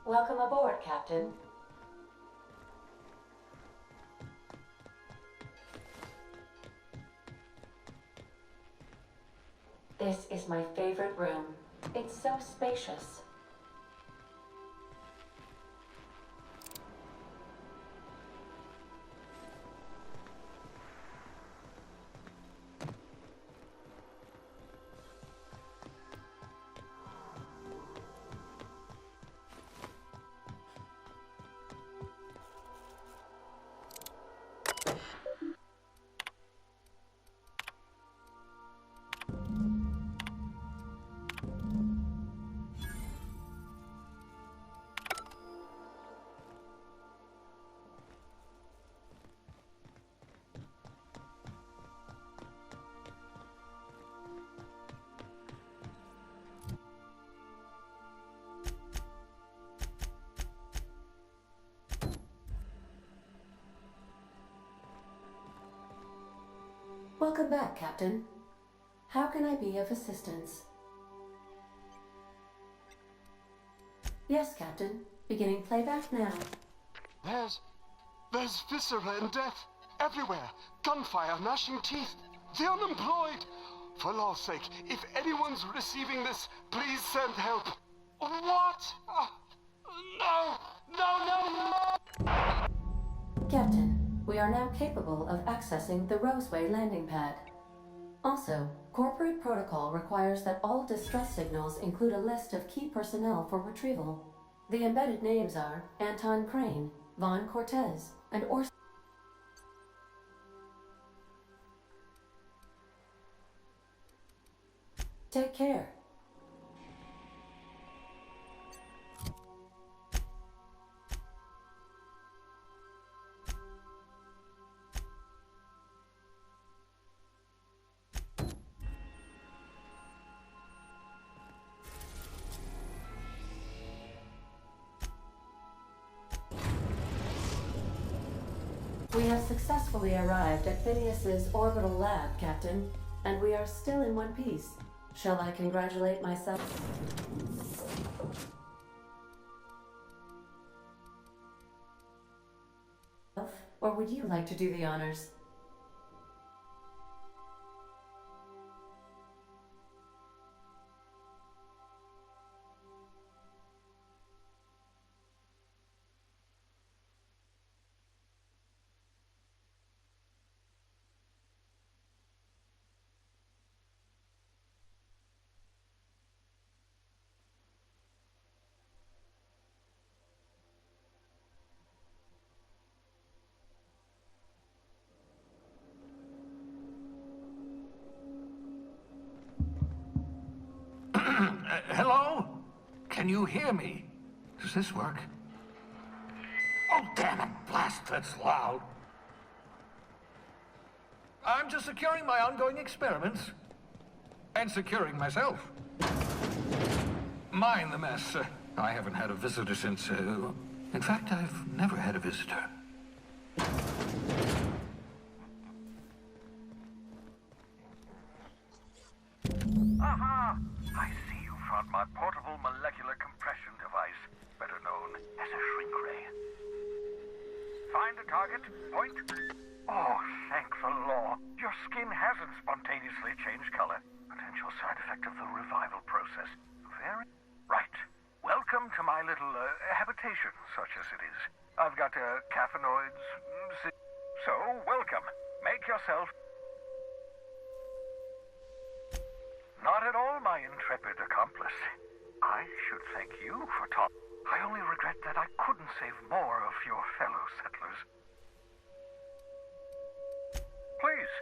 Welcome aboard, Captain. This is my favorite room. It's so spacious. Welcome back, Captain. How can I be of assistance? Yes, Captain. Beginning playback now. There's viscera and death everywhere. Gunfire, gnashing teeth. The unemployed. For law's sake, if anyone's receiving this, please send help. What? No! No, no, no! Captain, we are now capable of accessing the Roseway landing pad. Also, corporate protocol requires that all distress signals include a list of key personnel for retrieval. The embedded names are Anton Crane, Vaughn Cortez, and Orson. Take care. We have successfully arrived at Phineas's orbital lab, Captain, and we are still in one piece. Shall I congratulate myself? Or would you like to do the honors? Hello? Can you hear me? Does this work? Oh, damn it! Blast, that's loud. I'm just securing my ongoing experiments. And securing myself. Mind the mess. I haven't had a visitor since, in fact, I've never had a visitor. Aha! I see you found my portable molecular compression device, better known as a shrink ray. Find a target, point. Oh, thank the law. Your skin hasn't spontaneously changed color. Potential side effect of the revival process. Very... Right. Welcome to my little, habitation, such as it is. I've got, caffeinoids, so, welcome. Make yourself... Not at all, my intrepid accomplice. I should thank you for I only regret that I couldn't save more of your fellow settlers. Please.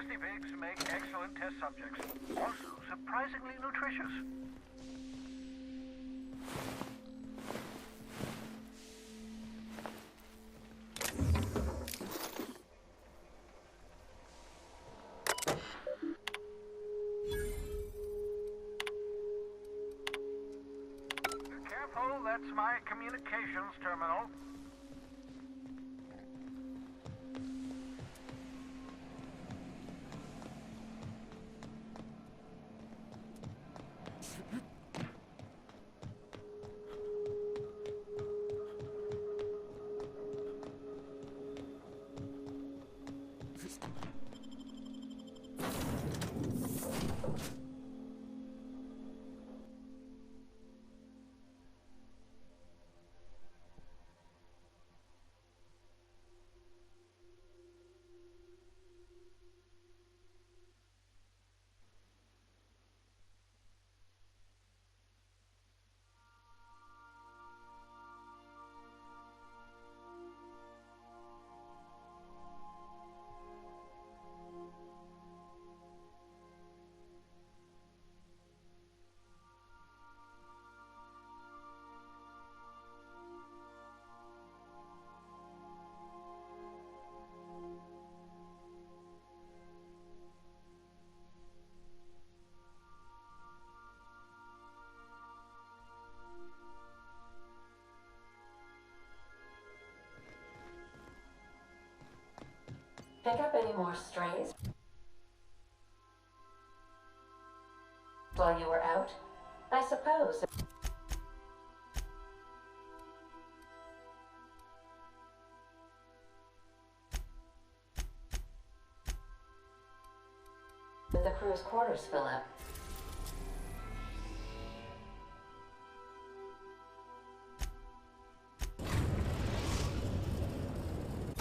Pigs make excellent test subjects. Also surprisingly nutritious. Careful, that's my communications terminal. Pick up any more strays while you were out? I suppose. Did the crew's quarters fill up?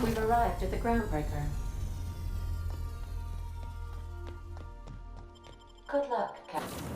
We've arrived at the Groundbreaker. Good luck, Captain.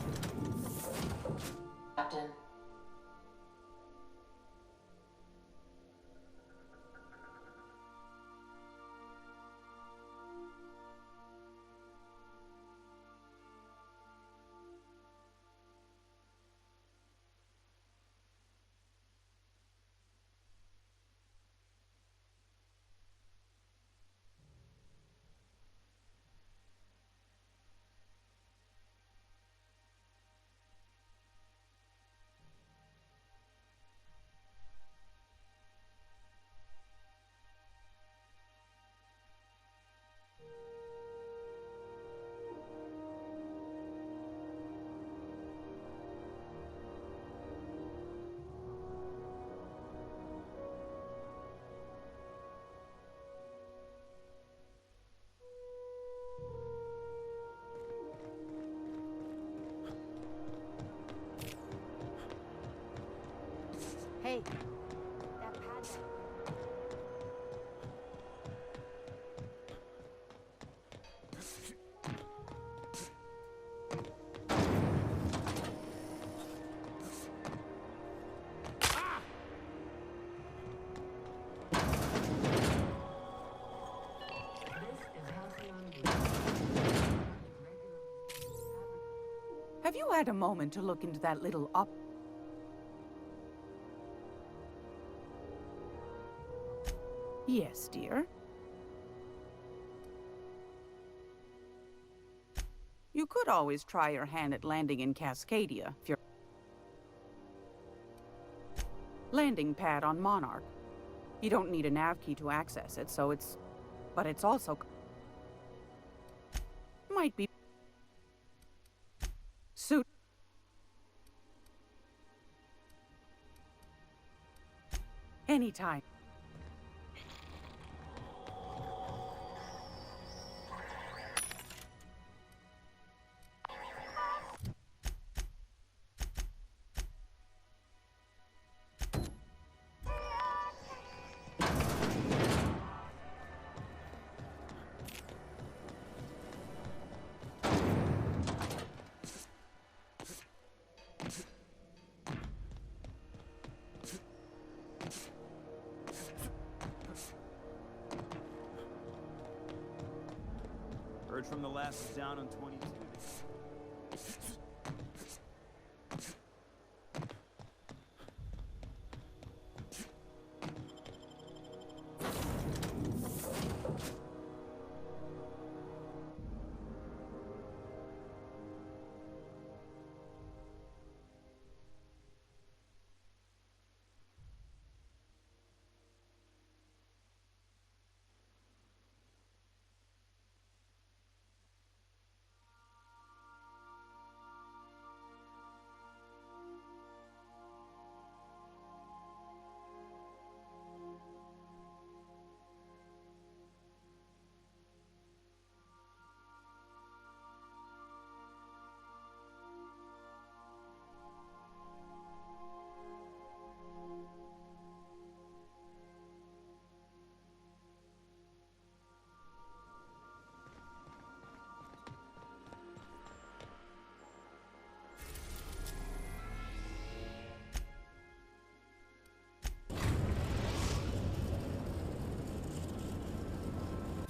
Hey, that pad. Have you had a moment to look into that little up? Yes, dear. You could always try your hand at landing in Cascadia if you're... Landing pad on Monarch. You don't need a nav key to access it, so it's... But it's also... Might be... Suit... Anytime. Heard from the last is down on 22.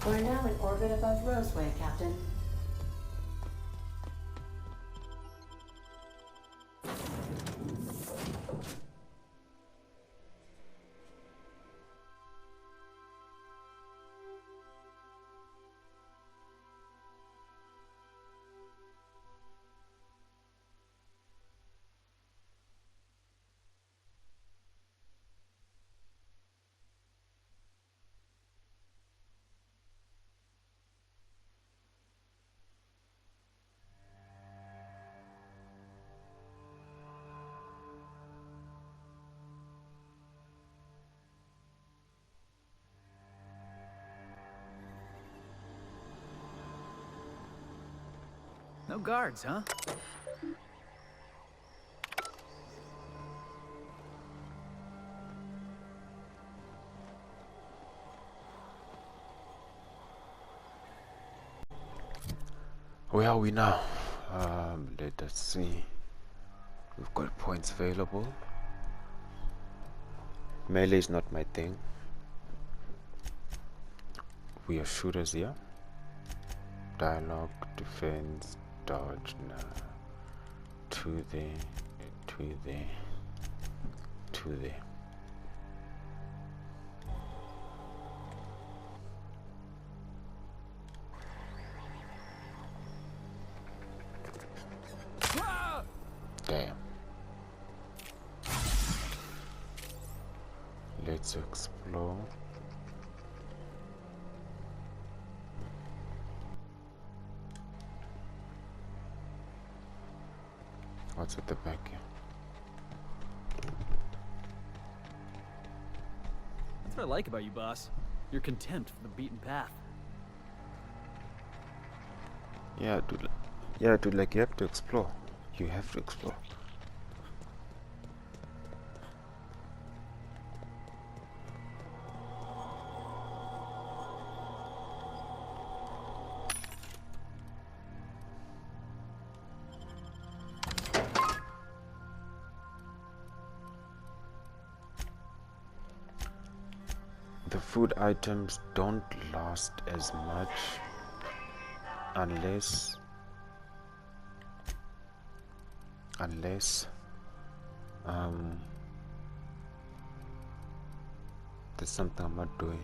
We're now in orbit above Roseway, Captain. No guards, huh? Where are we now? Let us see. We've got points available. Melee is not my thing. We are shooters here. Dialogue, defense, dodge, nah. Two there, two there, two there. Damn. Let's explore. What's at the back here? That's what I like about you, boss. Your contempt for the beaten path. Yeah, dude. Yeah, dude. Like you have to explore. You have to explore. The food items don't last as much unless there's something I'm not doing.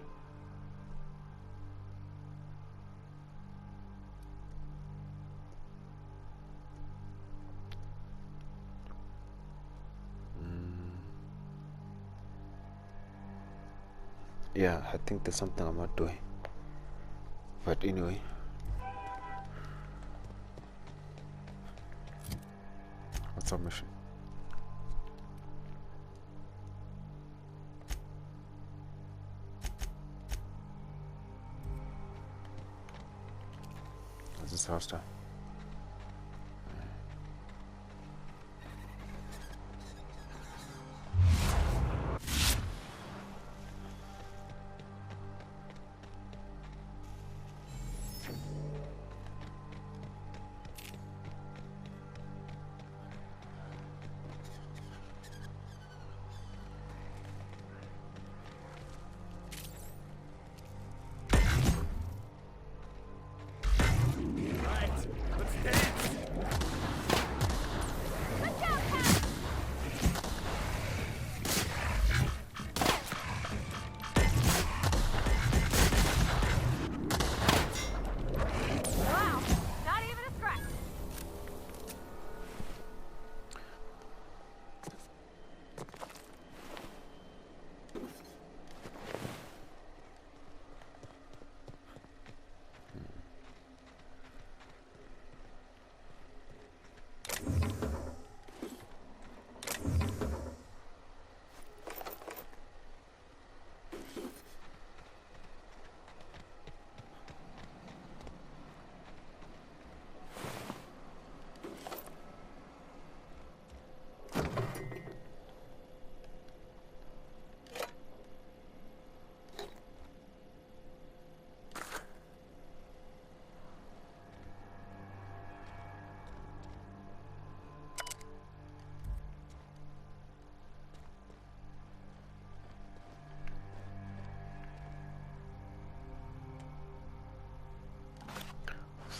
Yeah, I think there's something I'm not doing. But anyway. What's our mission? What's this house time?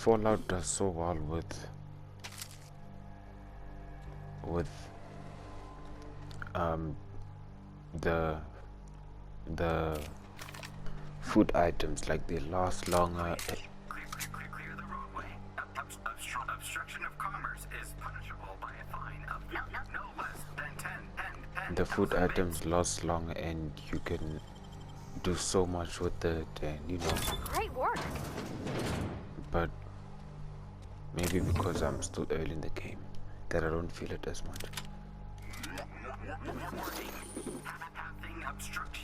Fallout does so well with the food items, like they last longer. Obstruction of commerce is punishable by a fine of no less than 10 The food items last long, and you can do so much with it, and you know. Great work. But maybe because I'm still early in the game, that I don't feel it as much. Having obstruction.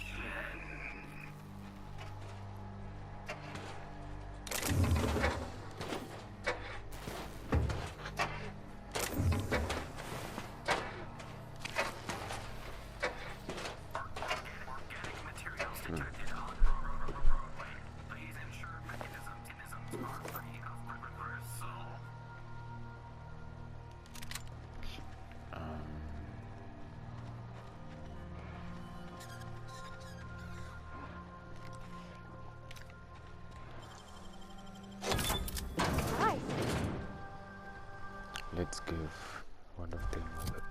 Let's give one of them a weapon.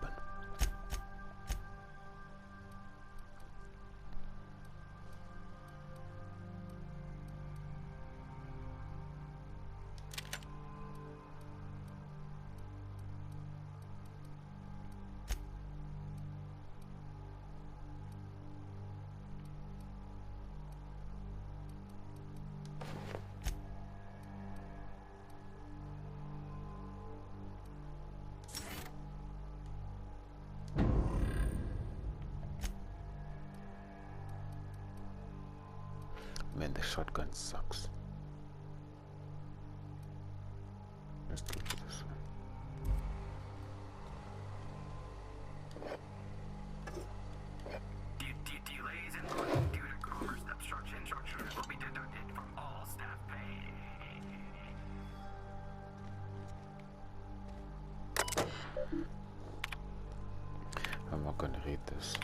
Man, the shotgun sucks. Let's do this one. Delays in loading due to commerce obstruction instructions will be deducted from all staff pay. I'm not gonna read this.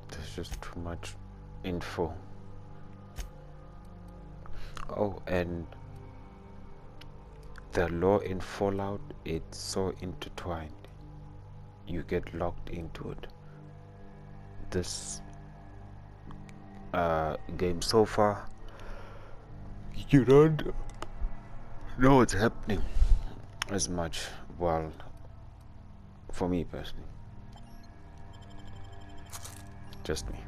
There's just too much info. Oh, and the lore in Fallout, it's so intertwined. You get locked into it. This game so far, you don't know what's happening as much. Well, for me personally, just me.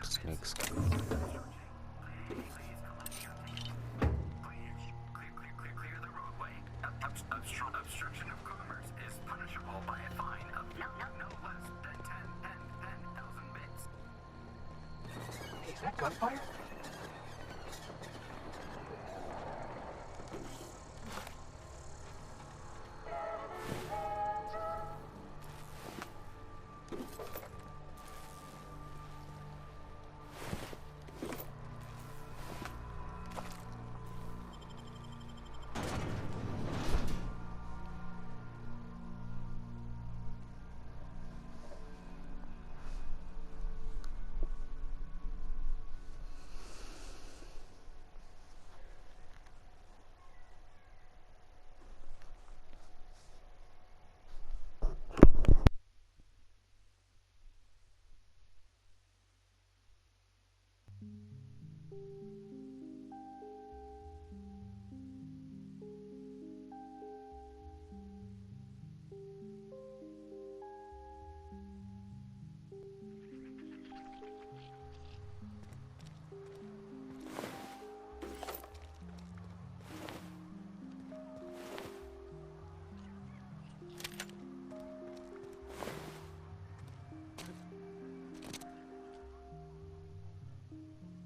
Snakes. Obstruction of commerce is punishable by a fine of no less than 10,000 bits. Is that gunfire?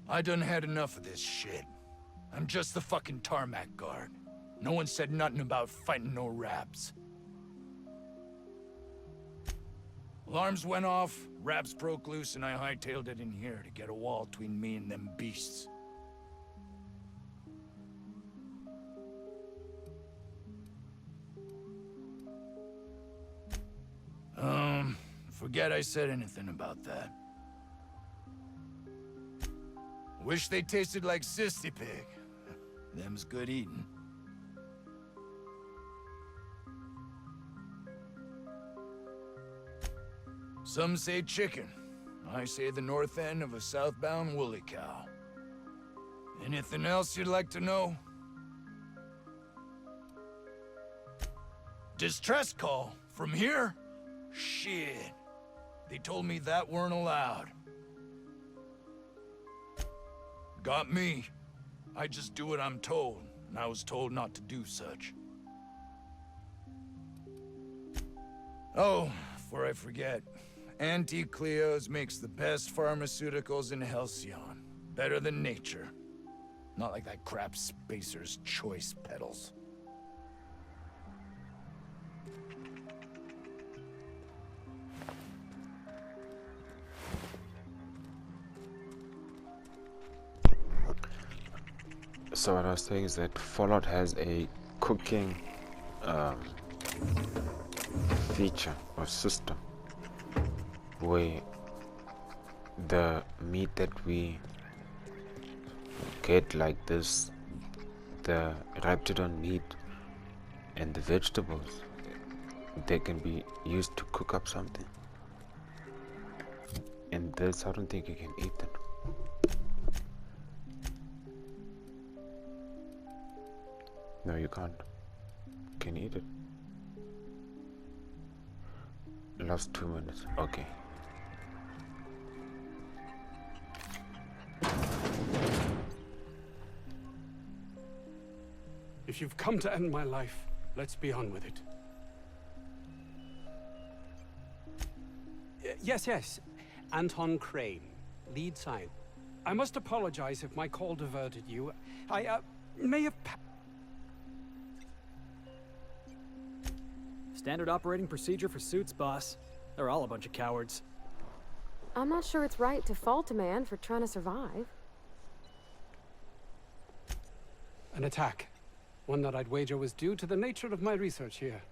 I done had enough of this shit. I'm just the fucking tarmac guard. No one said nothing about fighting no raps. Alarms went off, raps broke loose, and I hightailed it in here to get a wall between me and them beasts. Forget I said anything about that. Wish they tasted like Sissy Pig. Them's good eating. Some say chicken. I say the north end of a southbound woolly cow. Anything else you'd like to know? Distress call? From here? Shit. They told me that weren't allowed. Got me. I just do what I'm told, and I was told not to do such. Oh, before I forget, Auntie Cleo's makes the best pharmaceuticals in Halcyon. Better than nature. Not like that crap Spacer's Choice peddles. So what I was saying is that Fallout has a cooking feature or system where the meat that we get, like this, the Raptidon meat and the vegetables, they can be used to cook up something. And this, I don't think you can eat it. No, you can't. You can eat it. Last 2 minutes. Okay. If you've come to end my life, let's be on with it. Yes. Anton Crane, lead sign. I must apologize if my call diverted you. I may have... Standard operating procedure for suits, boss. They're all a bunch of cowards. I'm not sure it's right to fault a man for trying to survive. An attack. One that I'd wager was due to the nature of my research here.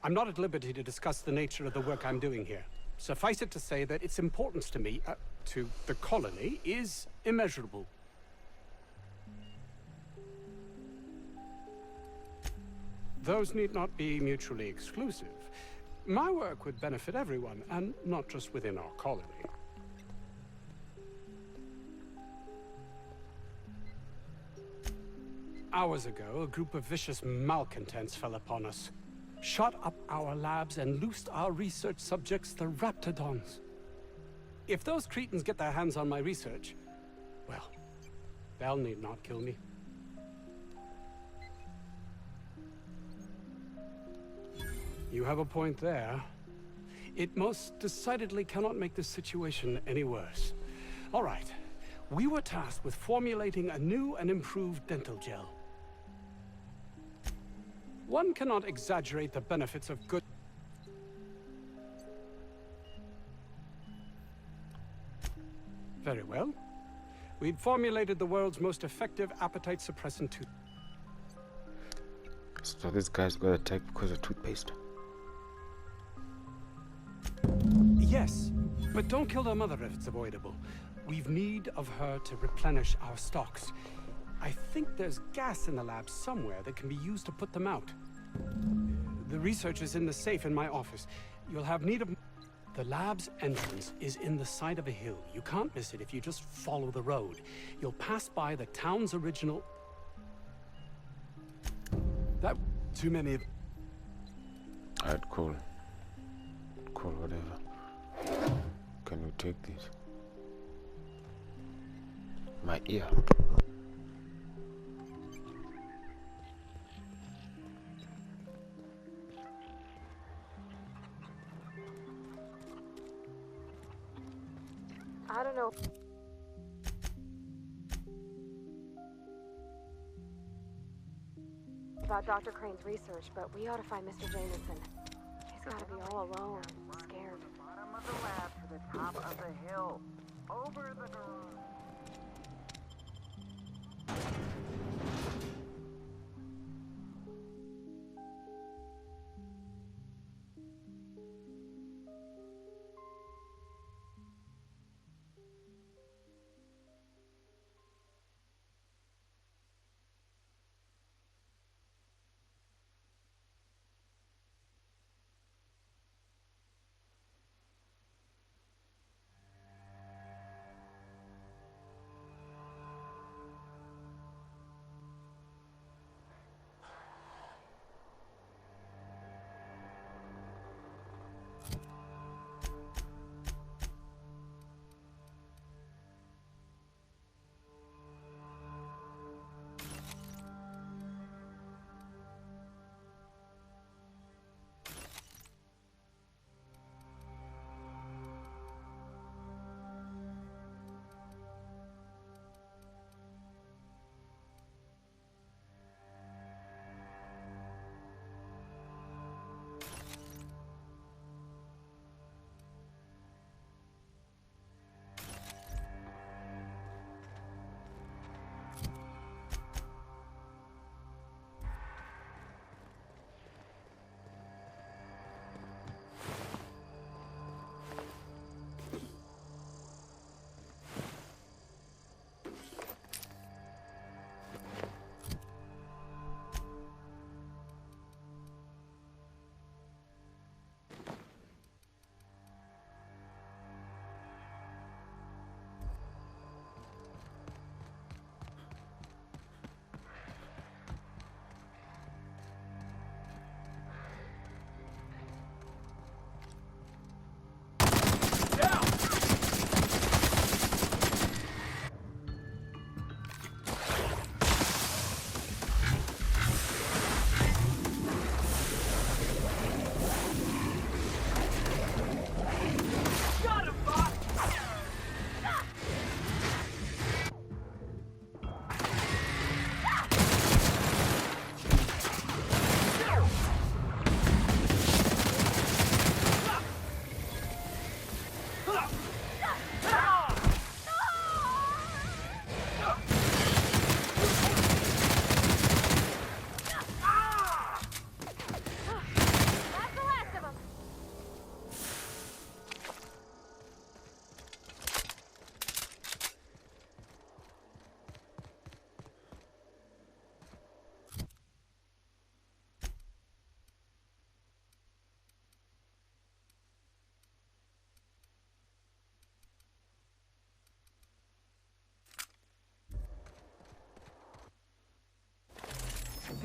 I'm not at liberty to discuss the nature of the work I'm doing here. Suffice it to say that its importance to me, to the colony, is immeasurable. Those need not be mutually exclusive. My work would benefit everyone, and not just within our colony. Hours ago, a group of vicious malcontents fell upon us, shot up our labs and loosed our research subjects, the Raptidons. If those cretins get their hands on my research, well, they'll need not kill me. You have a point there. It most decidedly cannot make this situation any worse. All right. We were tasked with formulating a new and improved dental gel. One cannot exaggerate the benefits of good... Very well. We'd formulated the world's most effective appetite suppressant tooth. So this guy's got attacked because of toothpaste. Yes, but don't kill their mother if it's avoidable. We've need of her to replenish our stocks. I think there's gas in the lab somewhere that can be used to put them out. The research is in the safe in my office. You'll have need of... The lab's entrance is in the side of a hill. You can't miss it if you just follow the road. You'll pass by the town's original... That... Too many of... Alright, cool. Cool, whatever. Can we take these? My ear. I don't know. About Dr. Crane's research, but we ought to find Mr. Jameson. He's got to be all alone, scared. Bottom of the lab to the top of the hill. Over the garage.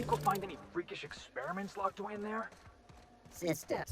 go find any freakish experiments locked away in there? Sister.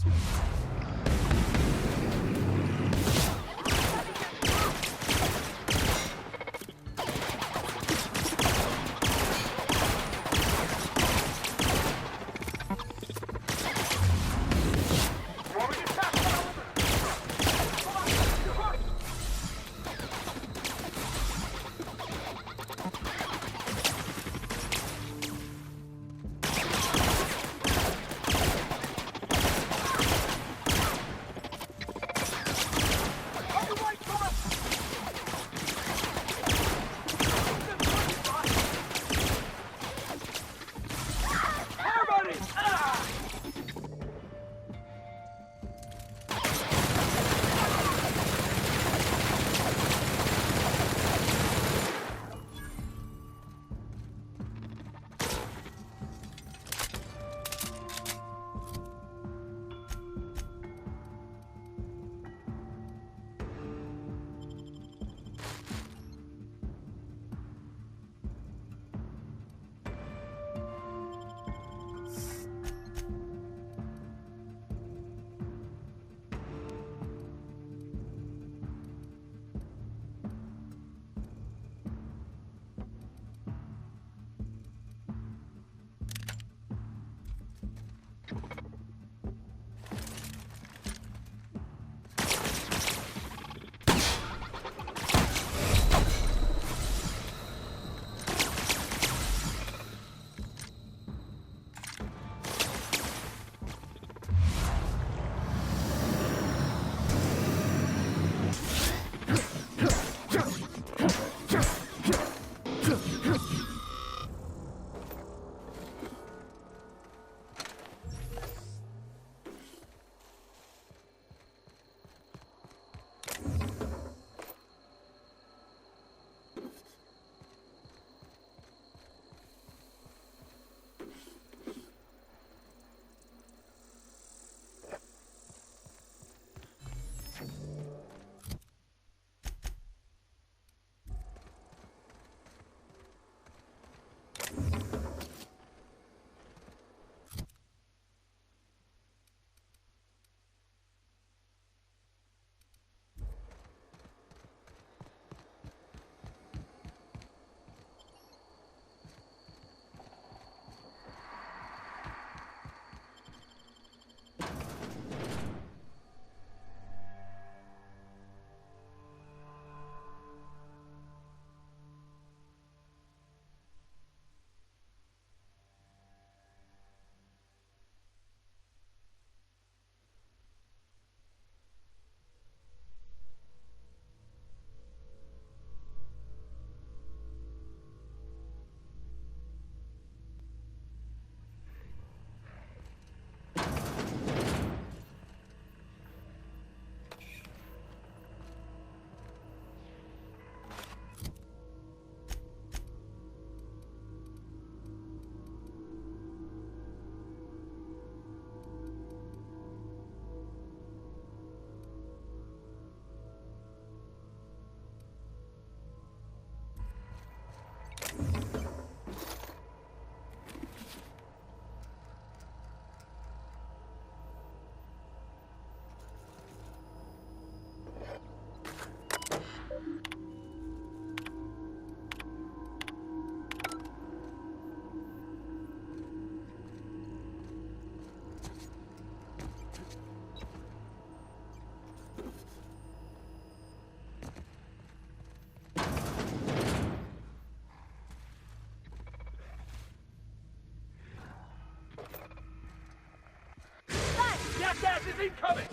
Gas is incoming!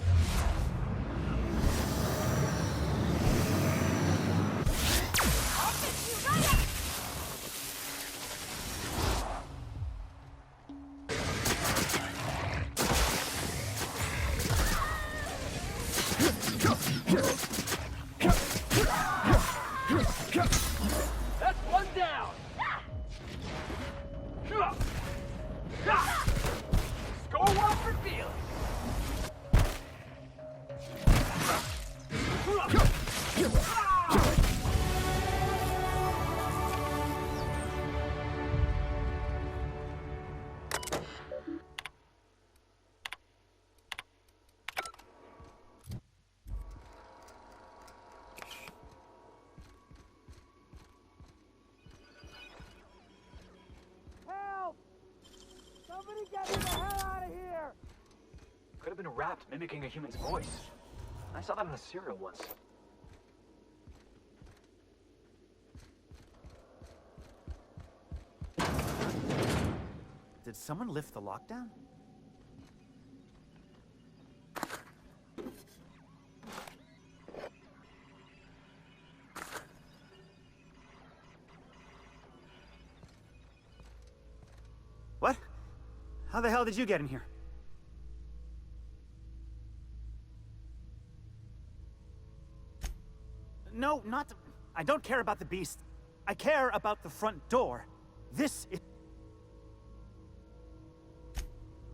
That's one down! Score one for Felix! Could have been wrapped mimicking a human's voice. I saw that in a serial once. Did someone lift the lockdown? What? How the hell did you get in here? No, not... I don't care about the beast. I care about the front door. This is...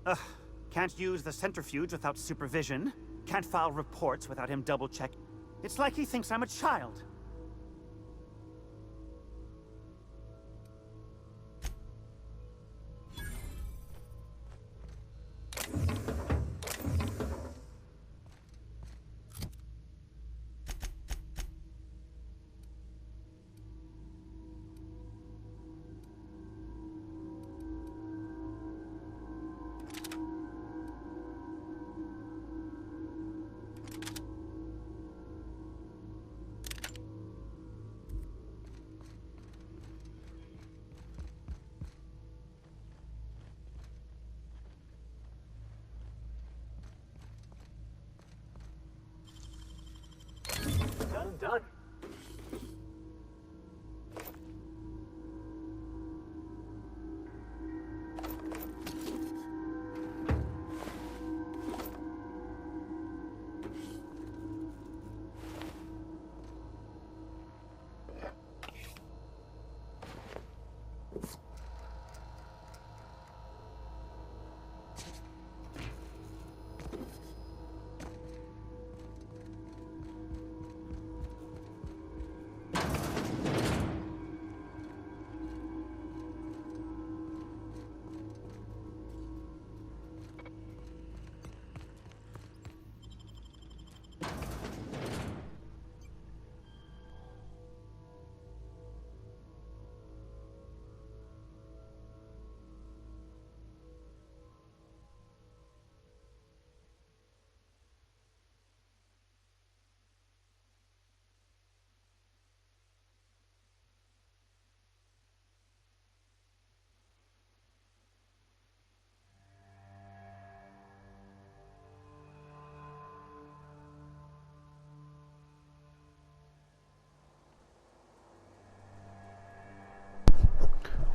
Ugh. Can't use the centrifuge without supervision. Can't file reports without him double-check. It's like he thinks I'm a child. Done.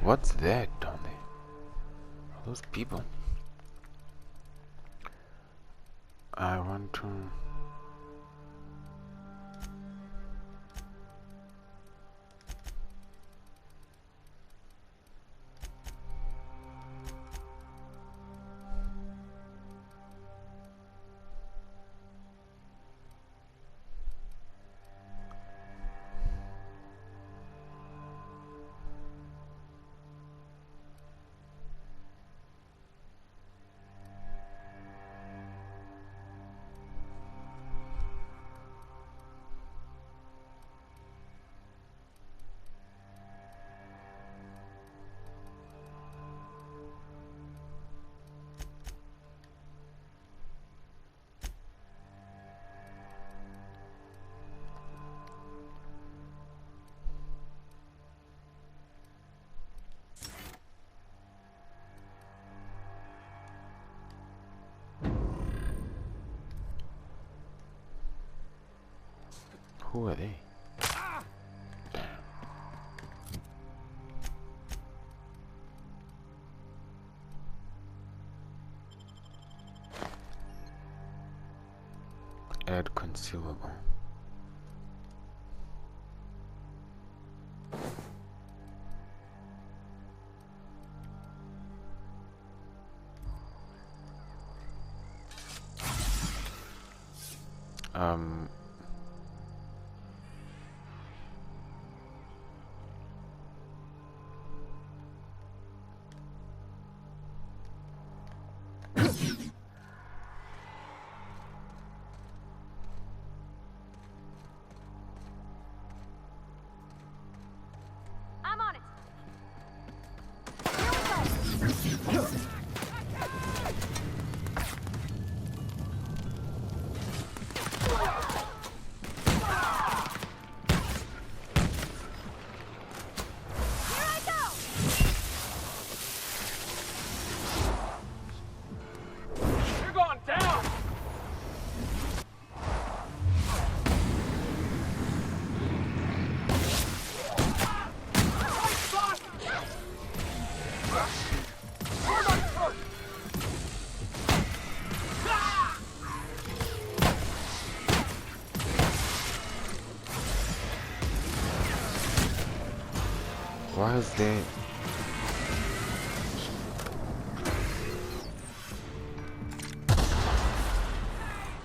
What's that down there? Are those people? I want to... Who are they? Add consumable. I'm on it. Here we go. Why is there...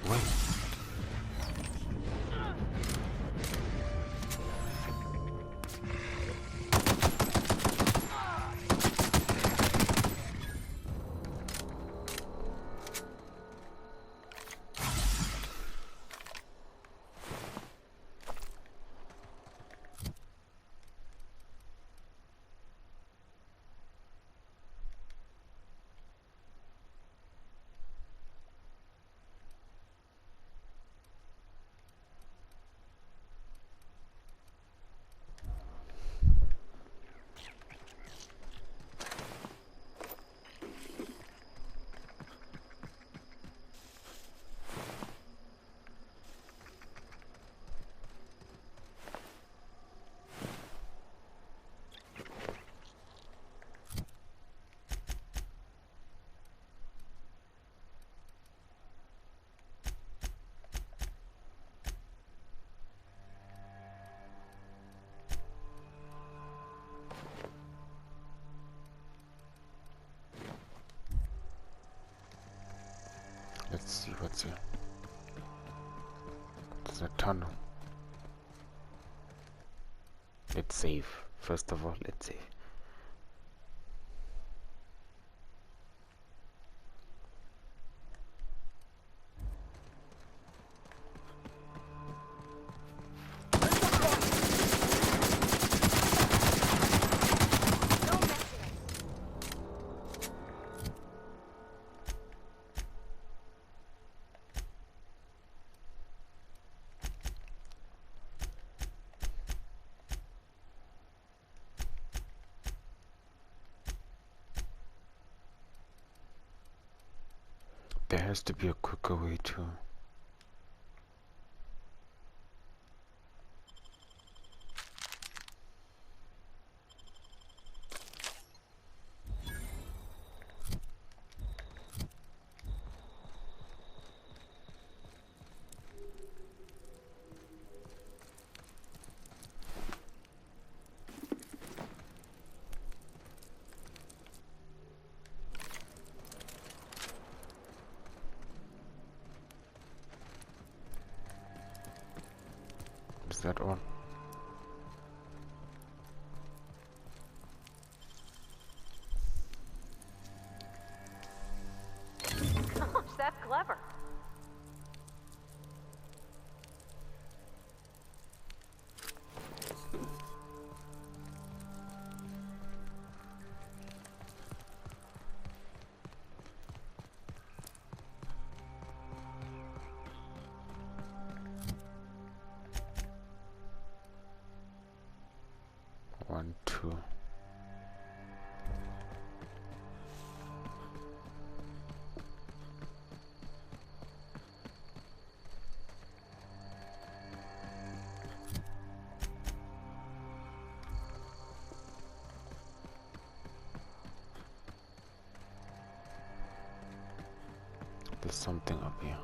Wait. Let's see what's here. It's a tunnel. Let's save. First of all, let's save. There has to be a quicker way to... Is that all? Gosh, that's clever. One, two. There's something up here.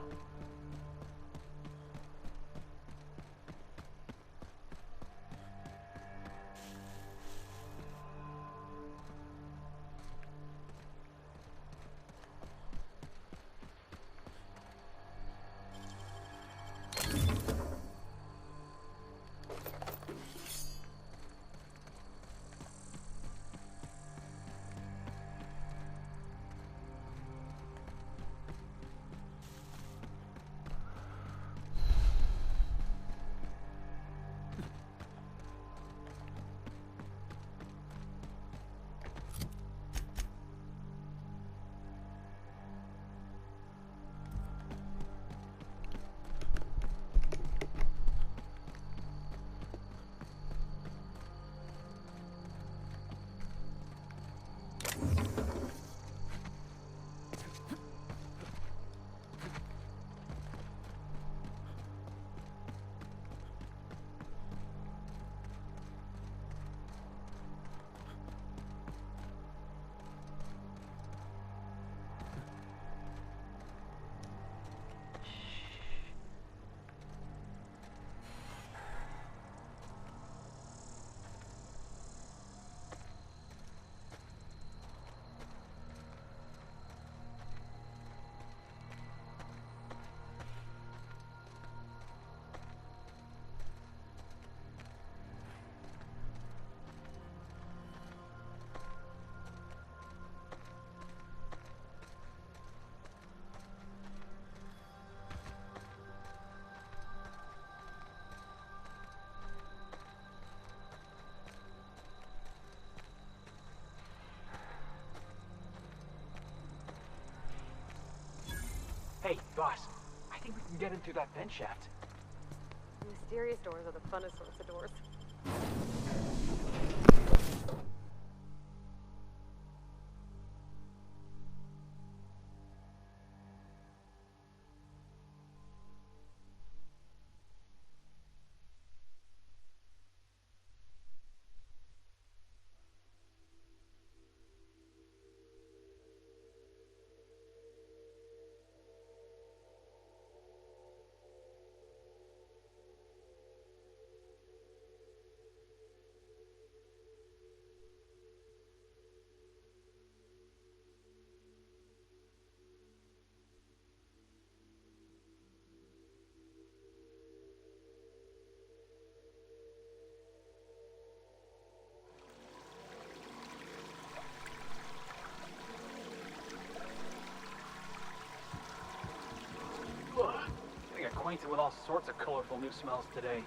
Hey, boss. I think we can get in through that vent shaft. Mysterious doors are the funnest sorts of doors. Getting acquainted with all sorts of colorful new smells today.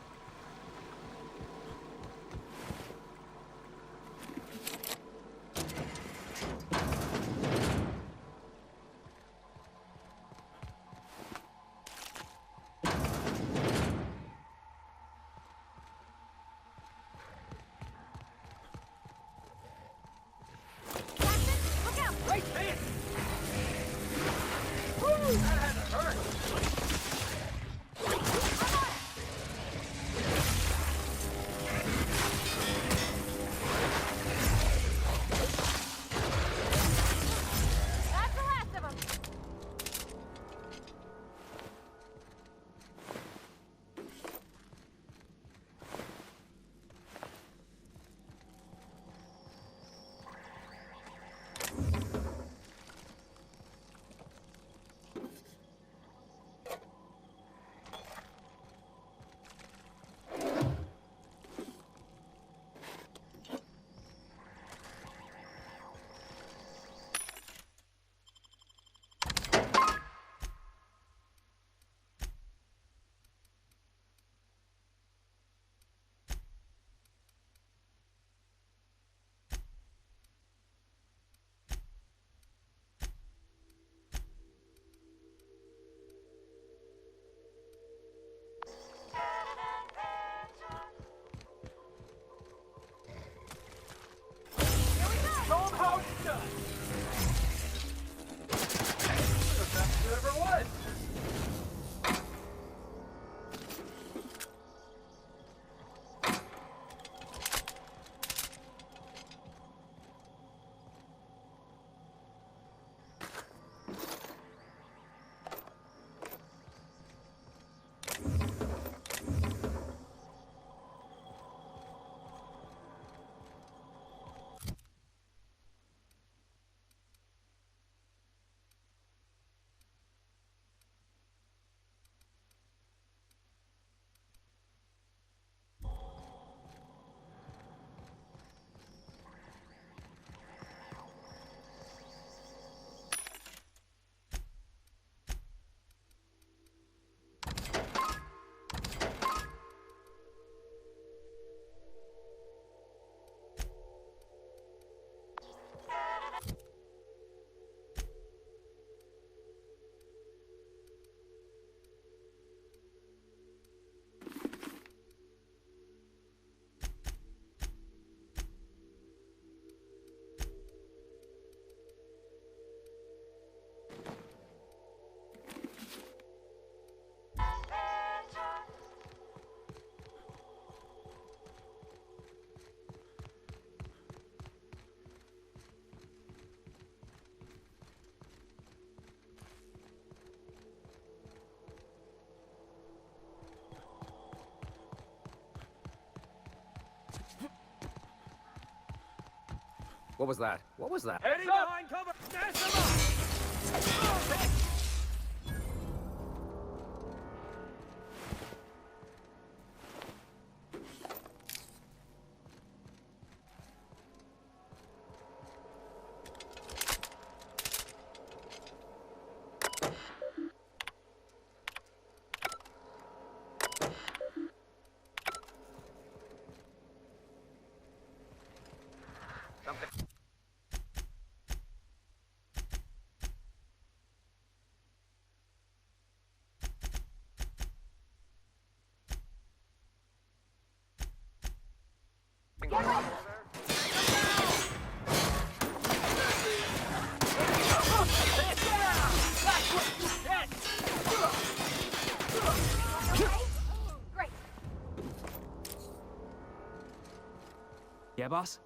What was that? What was that? Heading behind cover! Smash them up! Great. Yeah, boss?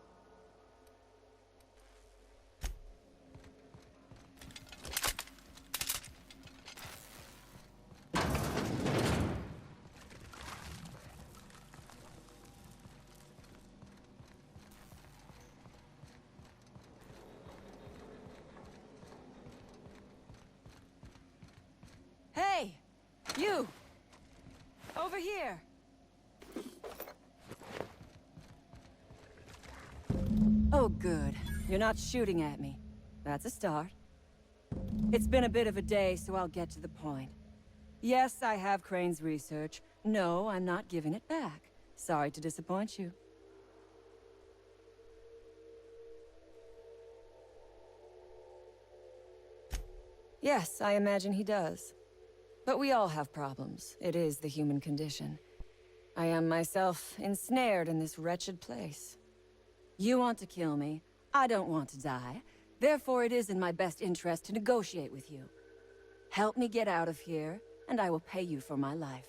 Hey! You! Over here! Oh, good. You're not shooting at me. That's a start. It's been a bit of a day, so I'll get to the point. Yes, I have Crane's research. No, I'm not giving it back. Sorry to disappoint you. Yes, I imagine he does. But we all have problems. It is the human condition. I am myself ensnared in this wretched place. You want to kill me. I don't want to die. Therefore, it is in my best interest to negotiate with you. Help me get out of here, and I will pay you for my life.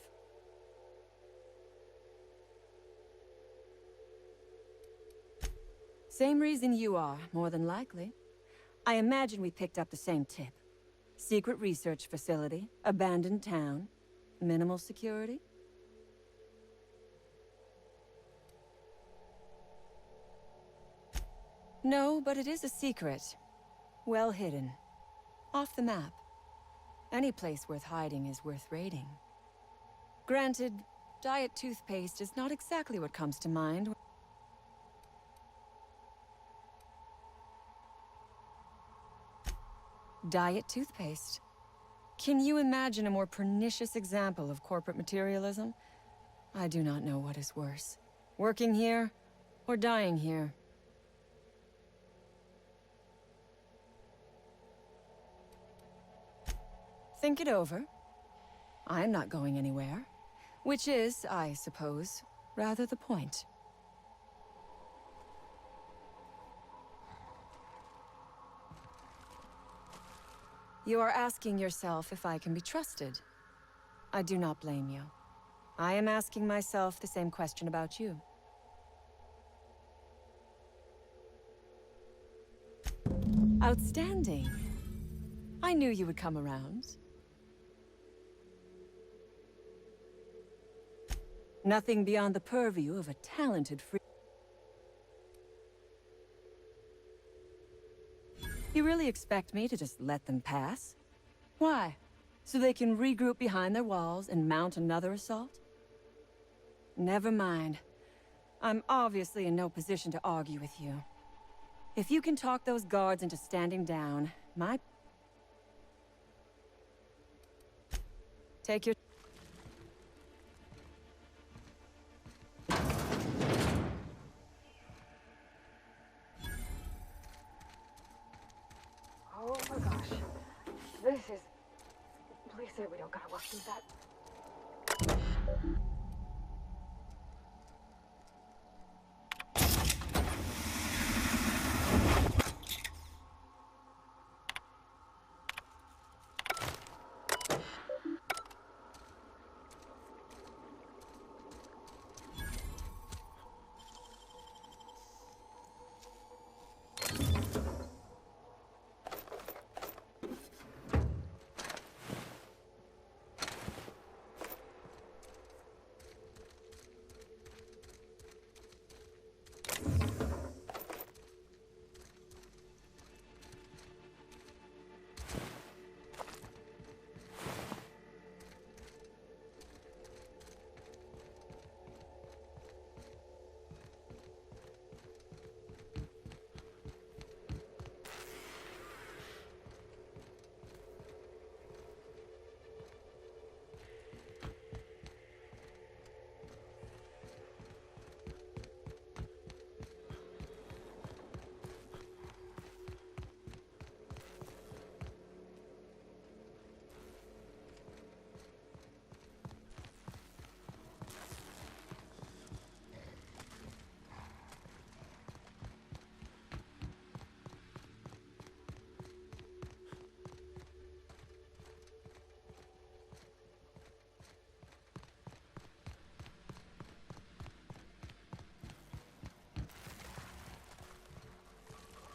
Same reason you are, more than likely. I imagine we picked up the same tip. Secret research facility, abandoned town, minimal security. No, but it is a secret. Well hidden. Off the map. Any place worth hiding is worth raiding. Granted, diet toothpaste is not exactly what comes to mind. Diet toothpaste. Can you imagine a more pernicious example of corporate materialism? I do not know what is worse. Working here, or dying here. Think it over. I'm not going anywhere. Which is, I suppose, rather the point. You are asking yourself if I can be trusted. I do not blame you. I am asking myself the same question about you. Outstanding. I knew you would come around. Nothing beyond the purview of a talented free... You really expect me to just let them pass? Why? So they can regroup behind their walls and mount another assault? Never mind. I'm obviously in no position to argue with you. If you can talk those guards into standing down, my... Take your... Oh my gosh. This is... Please say we don't gotta work through that.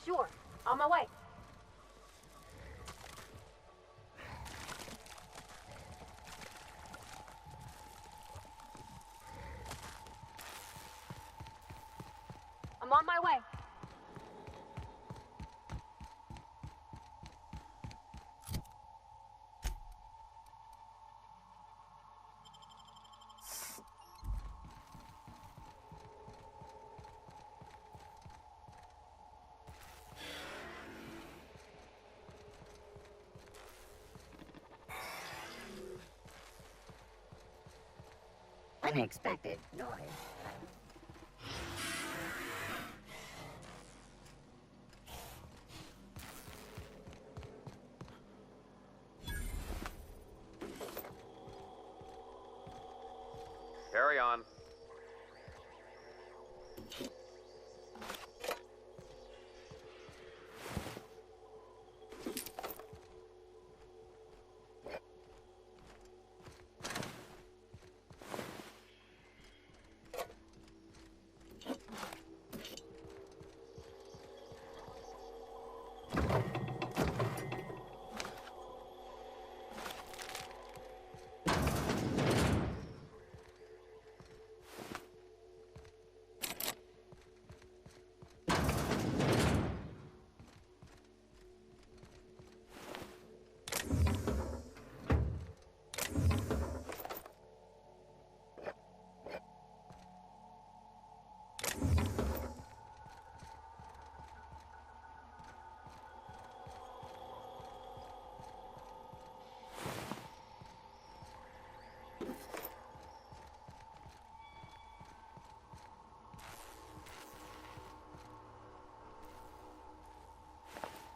Sure. On my way. I'm on my way. Unexpected noise. Carry on.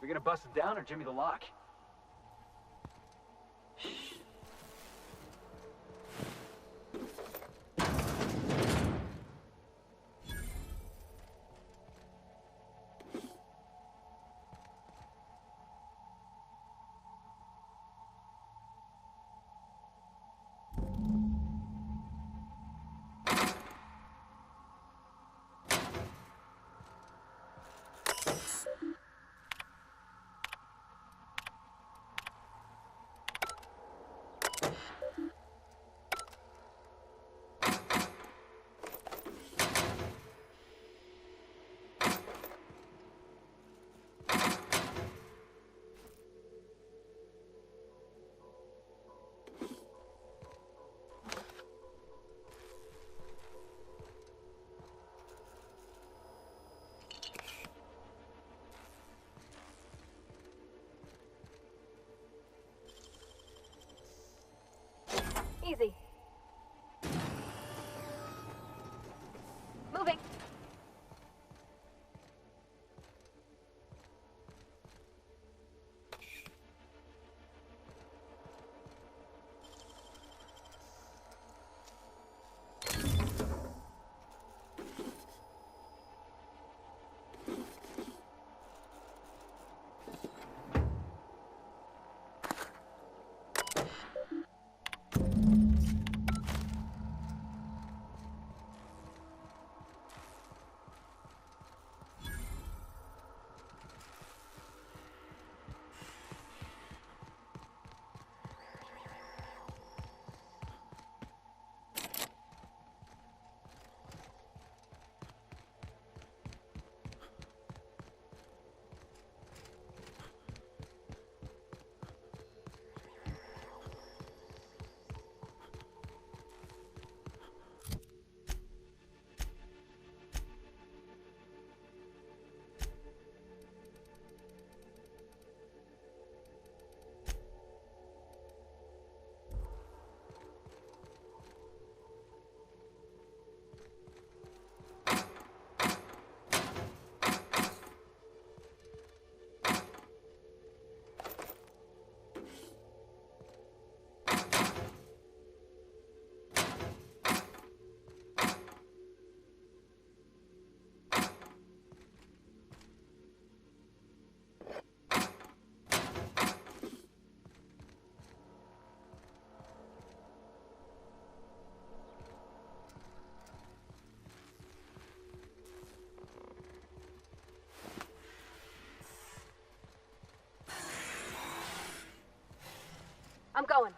We gonna bust it down or Jimmy the lock? Easy. Moving. I'm going.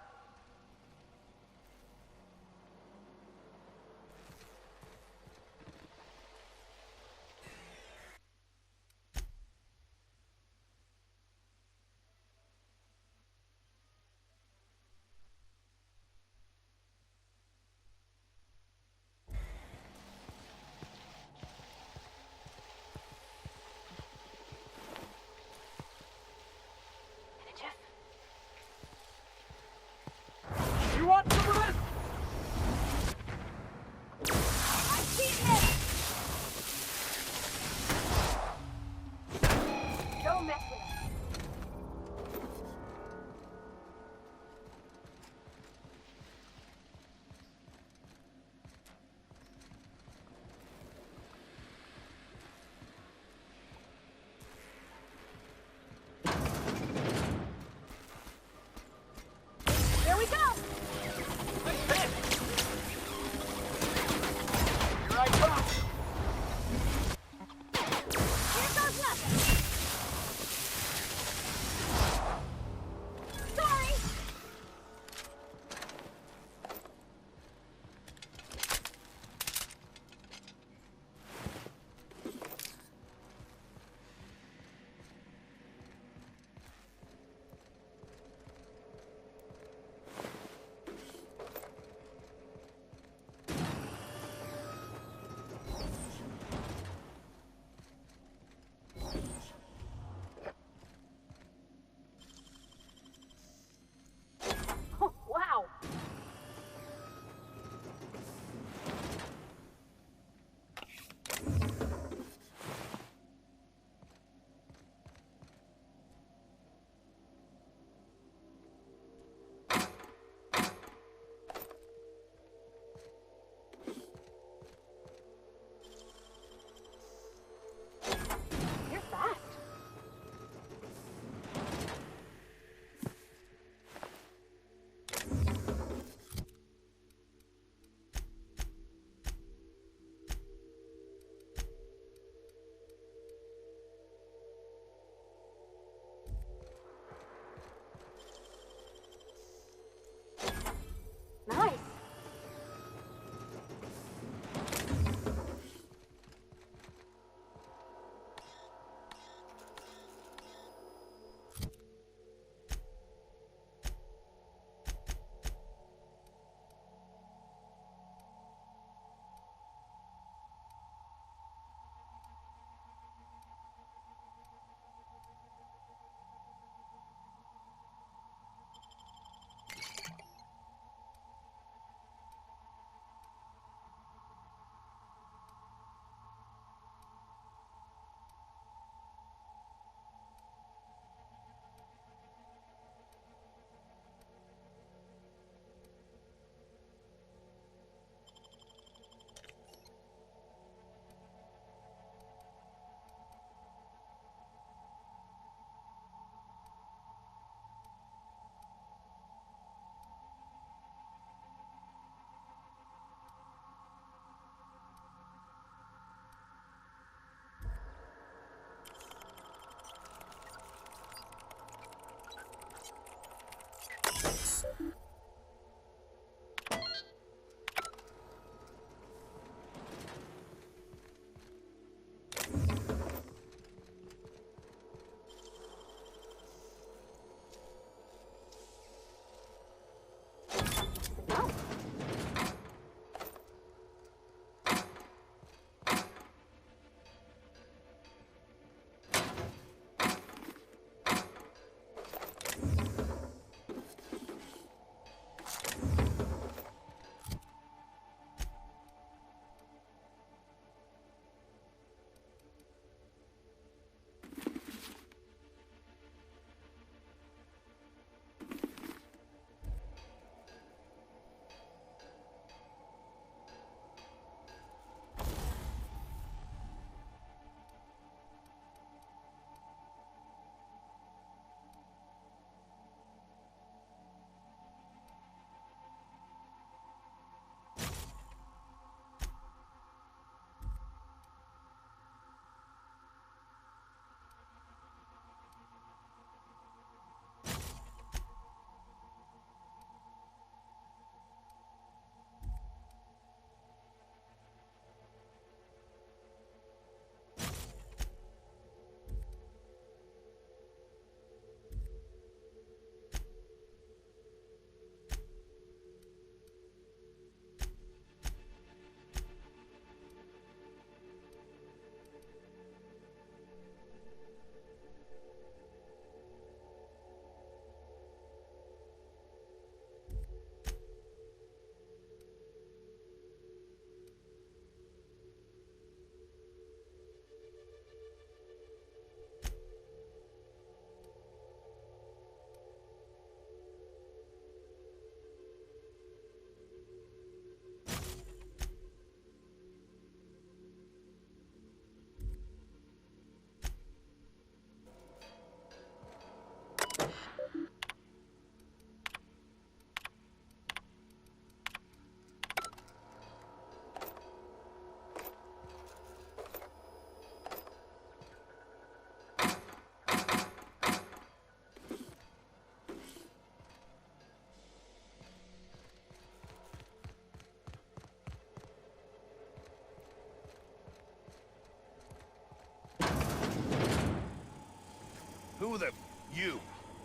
Who the... You?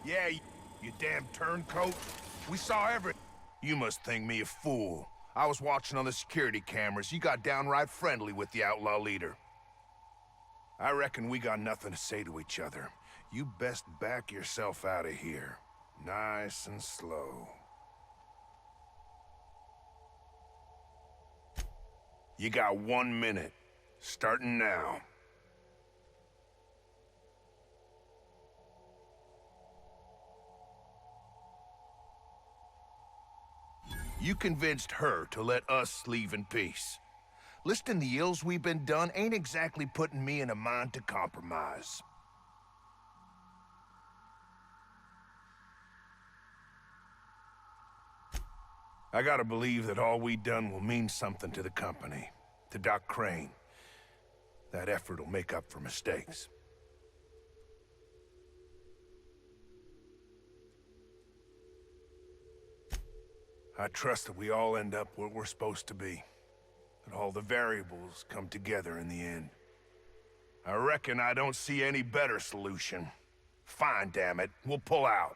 Yeah, you damn turncoat. We saw every... You must think me a fool. I was watching on the security cameras. You got downright friendly with the outlaw leader. I reckon we got nothing to say to each other. You best back yourself out of here. Nice and slow. You got 1 minute. Starting now. You convinced her to let us leave in peace. Listing the ills we've been done ain't exactly putting me in a mind to compromise. I gotta believe that all we done will mean something to the company, to Doc Crane. That effort will make up for mistakes. I trust that we all end up where we're supposed to be. That all the variables come together in the end. I reckon I don't see any better solution. Fine, damn it. We'll pull out.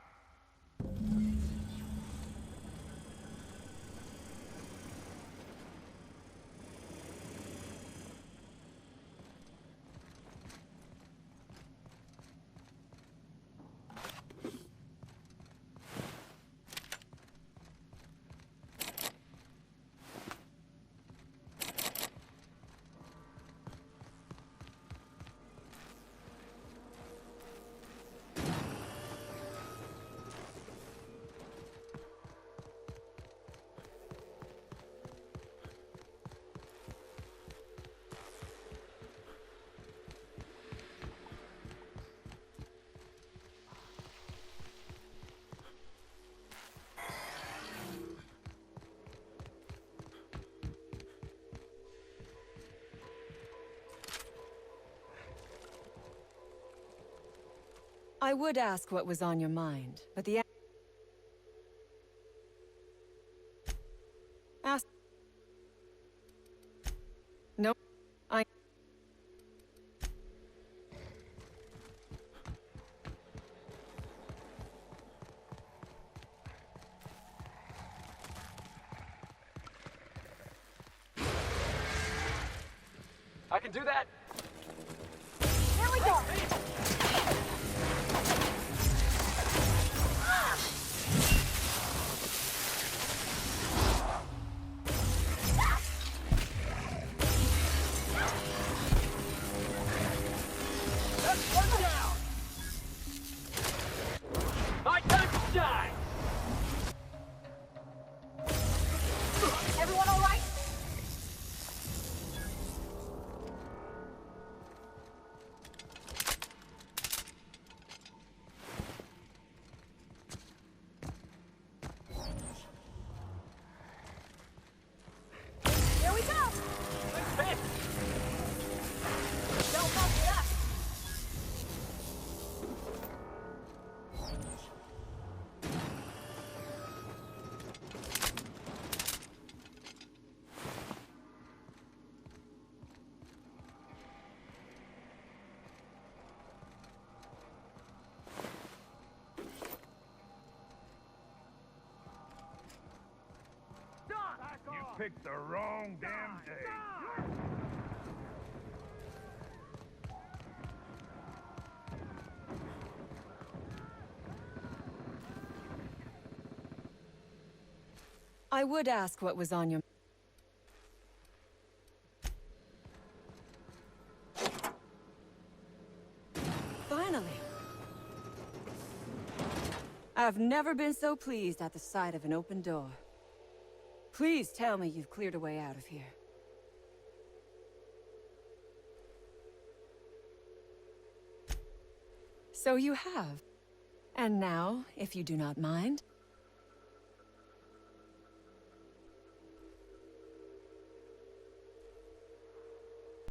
I would ask what was on your mind, but the... Ask... Nope. I can do that. Here we go! Everyone all right? Here we go! Don't mess it up! You picked the wrong damn day. I would ask what was on your... Finally. I've never been so pleased at the sight of an open door. Please tell me you've cleared a way out of here. So you have. And now, if you do not mind,